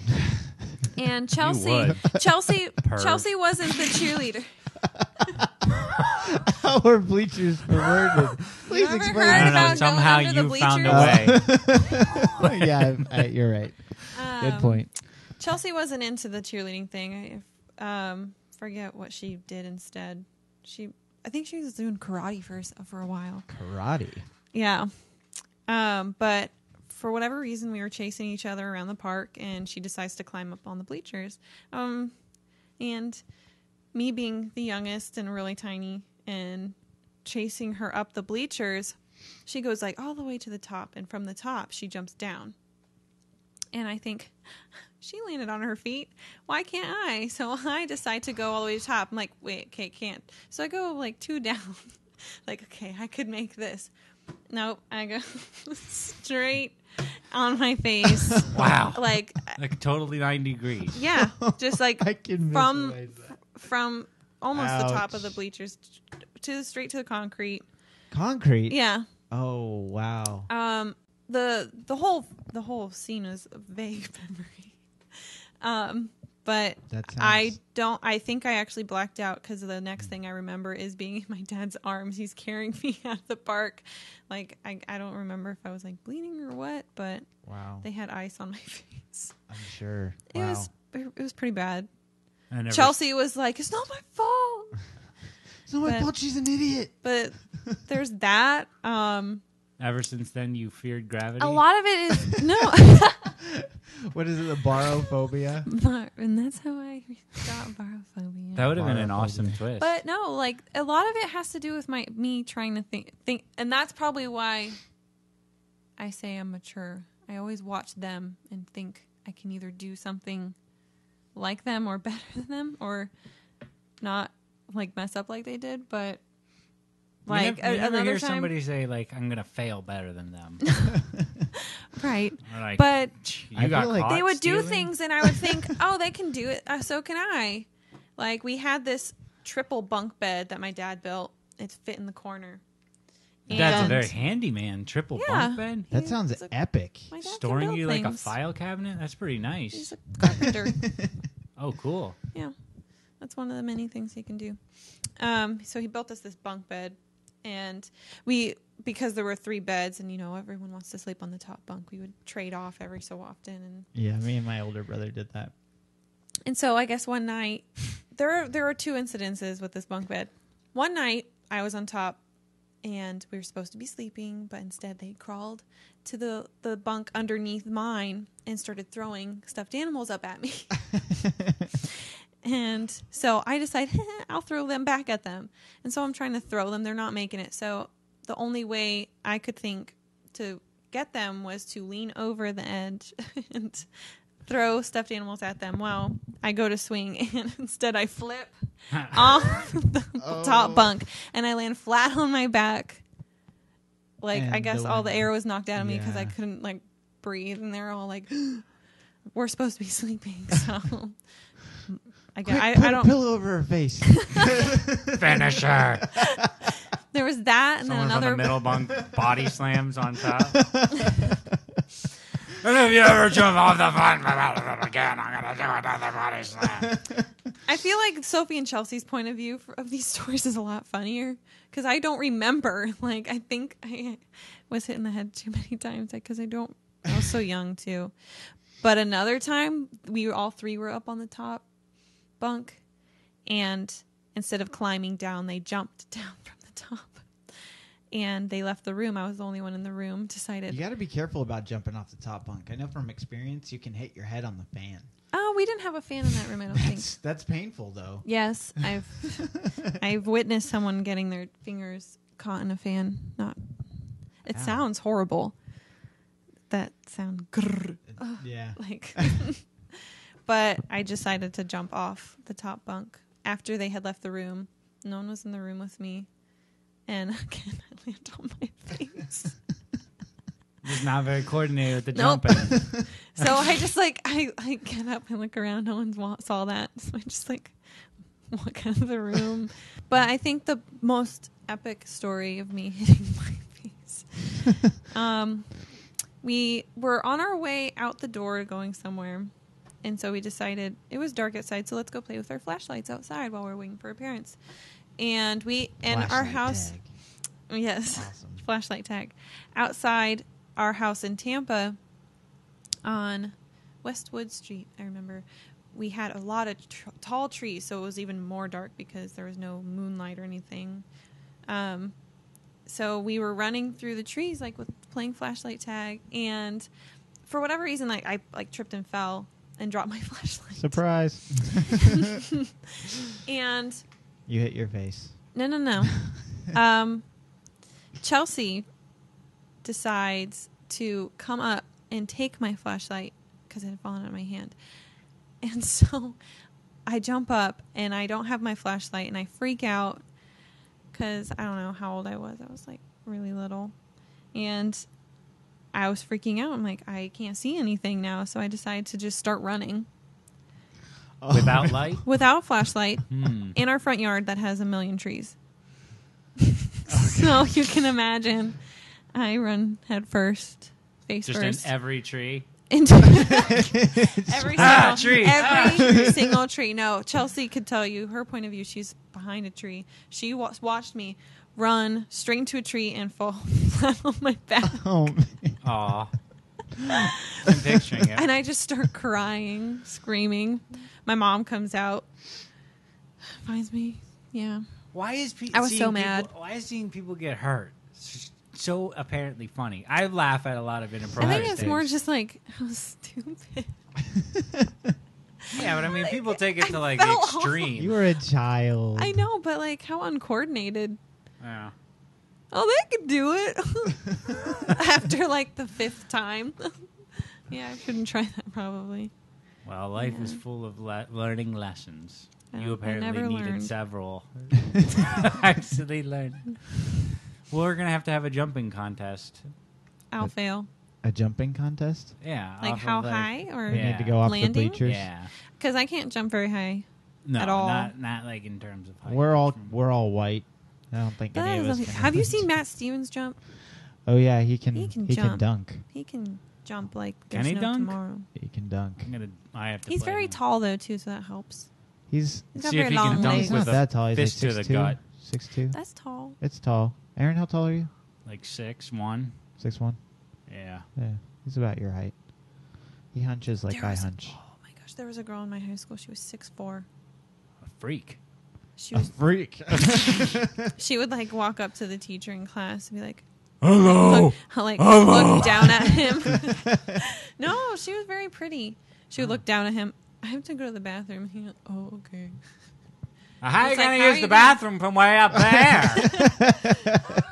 And would. Chelsea Perv. wasn't the cheerleader. How are bleachers perverted? Please ever explain. heard I don't know. about Somehow going under the you found a bleachers? way. Yeah, you're right. Good point. Chelsea wasn't into the cheerleading thing. I forget what she did instead. I think she was doing karate for a while. Karate. Yeah. But for whatever reason, we were chasing each other around the park, and she decides to climb up on the bleachers. And me being the youngest and really tiny and chasing her up the bleachers, she goes like all the way to the top, and from the top she jumps down. And I think, she landed on her feet. Why can't I? So I decide to go all the way to the top. I'm like, wait, okay, can't. So I go like 2 down. Like, okay, I could make this. Nope, I go straight on my face. Wow. Like totally 90 degrees. Yeah, just like I can from visualize that. from almost the top Ouch. of the bleachers to straight to the concrete. Concrete? Yeah. Oh, wow. The whole scene was a vague memory. But That I sounds- think I actually blacked out because the next thing I remember is being in my dad's arms. He's carrying me out of the park. Like, I don't remember if I was like bleeding or what, but Wow. they had ice on my face. I'm sure. It Wow. was pretty bad. I never- Chelsea was like, "It's not my fault." It's not my but- fault. She's an idiot. But there's that. Ever since then, you feared gravity? A lot of it is no. What is it? The barophobia? And that's how I got barophobia. That would have been an Barophobia. awesome twist. But no, like a lot of it has to do with me trying to think, and that's probably why I say I'm mature. I always watch them and think I can either do something like them or better than them, or not like mess up like they did. But like you never another hear time, somebody say, like, I'm going to fail better than them. right? Or like, But you I got feel like caught they would do stealing? things, and I would think, oh, they can do it, so can I. Like, we had this triple bunk bed that my dad built. It fit in the corner. That's a And- very handyman triple Yeah. bunk bed. That He sounds was a- epic. My dad can Storing build you like a things. file cabinet? That's pretty nice. He's a carpenter. Oh, cool. Yeah, that's one of the many things he can do. So he built us this bunk bed, and because there were 3 beds, and everyone wants to sleep on the top bunk, we would trade off every so often, and Yeah, me and my older brother did that. so I guess one night there are 2 incidences with this bunk bed. One night I was on top, and we were supposed to be sleeping, but instead they crawled to the bunk underneath mine and started throwing stuffed animals up at me. And so I decided, I'll throw them back at them. And so I'm trying to throw them. They're not making it. So the only way I could think to get them was to lean over the edge and throw stuffed animals at them. Well, I go to swing, and instead I flip off the top bunk, and I land flat on my back. Like, And I guess all the air was knocked out of me because I Yeah. couldn't, like, breathe. And they're all like, we're supposed to be sleeping. So I Quick, I put a don't. pillow over her face. Finisher. There was that, and Someone then from the another. middle bunk body slams on top. And if you ever jump off the front again, I'm going to do another body slam. I feel like Sophie and Chelsea's point of view of these stories is a lot funnier because I don't remember. Like, I think I was hit in the head too many times because I was so young too. But another time, we all 3 were up on the top bunk, and instead of climbing down, they jumped down from the top. And they left the room. I was the only one in the room. Decided, You got to be careful about jumping off the top bunk. I know from experience you can hit your head on the fan. oh, we didn't have a fan in that room, I don't think. That's painful though. Yes, I've witnessed someone getting their fingers caught in a fan. It Ow. sounds horrible. That sound grrr, Yeah. like. But I decided to jump off the top bunk after they had left the room. No one was in the room with me, and again I land on my face. Just not very coordinated with the Nope. jumping. So I just I get up and look around. No one saw that. So I just walk out of the room. But I think the most epic story of me hitting my face. We were on our way out the door going somewhere. And so we decided it was dark outside. So let's go play with our flashlights outside while we're waiting for our parents. And we, in our Flashlight house, tag. yes, Awesome. flashlight tag outside our house in Tampa on Westwood Street. I remember we had a lot of tall trees, so it was even more dark because there was no moonlight or anything. So we were running through the trees playing flashlight tag, and for whatever reason I tripped and fell and dropped my flashlight. Surprise. And You hit your face. no. Chelsea decides to come up and take my flashlight because it had fallen out of my hand. And so I jump up and I don't have my flashlight and I freak out because I don't know how old I was. I was like really little. And I was freaking out. I'm like, I can't see anything now. So I decided to just start running. Without light? Without a flashlight in our front yard that has a million trees. So you can imagine I run head first, face Just first. in every tree? Into every Tree. every single tree. No, Chelsea could tell you her point of view. She's behind a tree. She watched me run straight into a tree and fall flat on my back. Oh, man. Aw. I'm picturing it. And I just start crying, screaming. My mom comes out, finds me. Yeah. Why is I was so mad. Why is seeing people get hurt so apparently funny? I laugh at a lot of I inappropriate think it's things. more just like, how stupid. Yeah, but I mean, people take it to like fell the off. extreme. You were a child. I know, but like how uncoordinated. Yeah. Oh, they could do it. After like the 5th time. Yeah, I shouldn't try that probably. Well, life is full of learning lessons. You I apparently never needed learned. several. Actually learn. We're going to have a jumping contest. I'll fail. A jumping contest? Yeah. Like off how of, high or We Yeah. need to go off landing? the bleachers. Yeah. because I can't jump very high. No, At all. not like in terms of height. We're all white. I don't think That any of is us can. have you seen Matt Stevens jump? Oh yeah, he can. He can He can jump. dunk. He can jump like Can there's he no dunk? tomorrow. He can dunk. I have to He's play very him. tall though too, so that helps. He's He's got See if very he can long dunk legs. he's with not a that tall. He's fist like to the 6'2". gut. 6'2". That's tall. It's tall. Aaron, how tall are you? Like 6'1". 6'1". Yeah. Yeah, he's about your height. He hunches like There I was- hunch. Oh my gosh, there was a girl in my high school. She was 6'4". A freak. She was. freak. She would like walk up to the teacher in class and be like, Hello. look down at him. No, she was very pretty. She would look down at him. I have to go to the bathroom. He went, oh, okay. How are you It's like, going to how are use you the gonna- bathroom from way up there?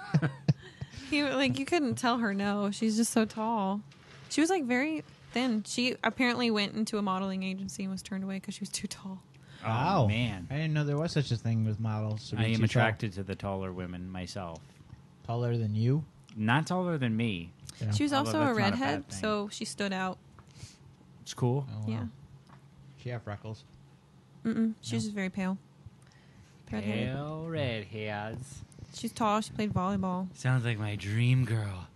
He like you couldn't tell her no. She's just so tall. She was like very thin. She apparently went into a modeling agency and was turned away because she was too tall. Wow, Oh, man. I didn't know there was such a thing with models. to be I am too attracted to the taller women myself. tall. Taller than you. Not taller than me. Yeah. She was Although also a that's not a bad redhead, thing. so she stood out. It's cool. Oh, wow. Yeah. She have freckles. Mm-mm. She No. was just very pale. Redheaded. Pale redheads. She's tall. She played volleyball. Sounds like my dream girl.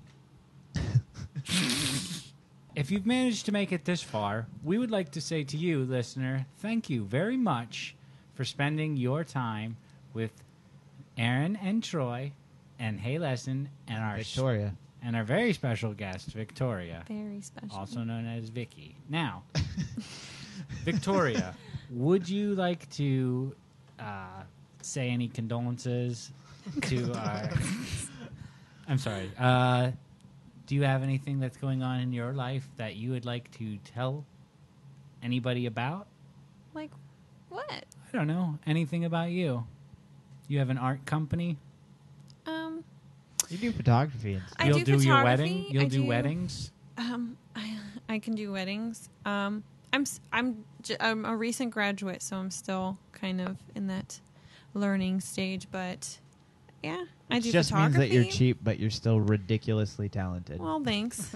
If you've managed to make it this far, we would like to say to you, listener, thank you very much for spending your time with Aaron and Troy and Hey Lesson and our Victoria. and our very special guest, Victoria, Very special. also known as Vicky. Now, Victoria, would you like to say any condolences to our... I'm sorry. Do you have anything that's going on in your life that you would like to tell anybody about? Like, what? I don't know. Anything about you? You have an art company? You do photography and stuff. I You'll do do your photography. wedding? You'll I do weddings? I can do weddings. I'm a recent graduate, so I'm still kind of in that learning stage. But yeah, I do It just photography. means that you're cheap, but you're still ridiculously talented. Well, thanks.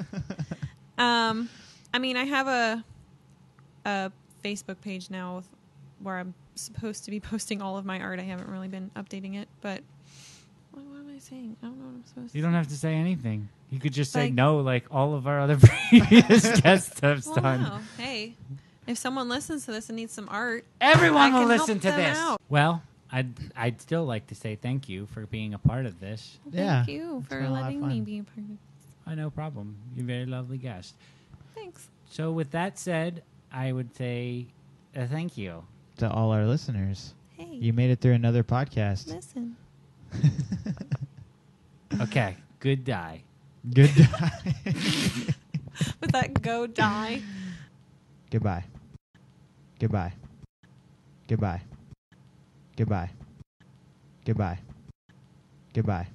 I mean, I have a Facebook page now where I'm supposed to be posting all of my art. I haven't really been updating it, but what am I saying? I don't know what I'm supposed to. You don't have to say anything. You could just say Like- no, like all of our other previous guests have Well, done. no. Hey, if someone listens to this and needs some art, Everyone I will can listen help to them this. out. Well, I'd still like to say thank you for being a part of this. Yeah, thank you it's for been a lot of letting fun. me be a part of it. No problem. You're a very lovely guest. Thanks. So with that said, I would say thank you. To all our listeners, Hey, you made it through another podcast. listen. Okay, good die. Good day. With that go die. Goodbye. Goodbye. Goodbye. Goodbye. Goodbye. Goodbye.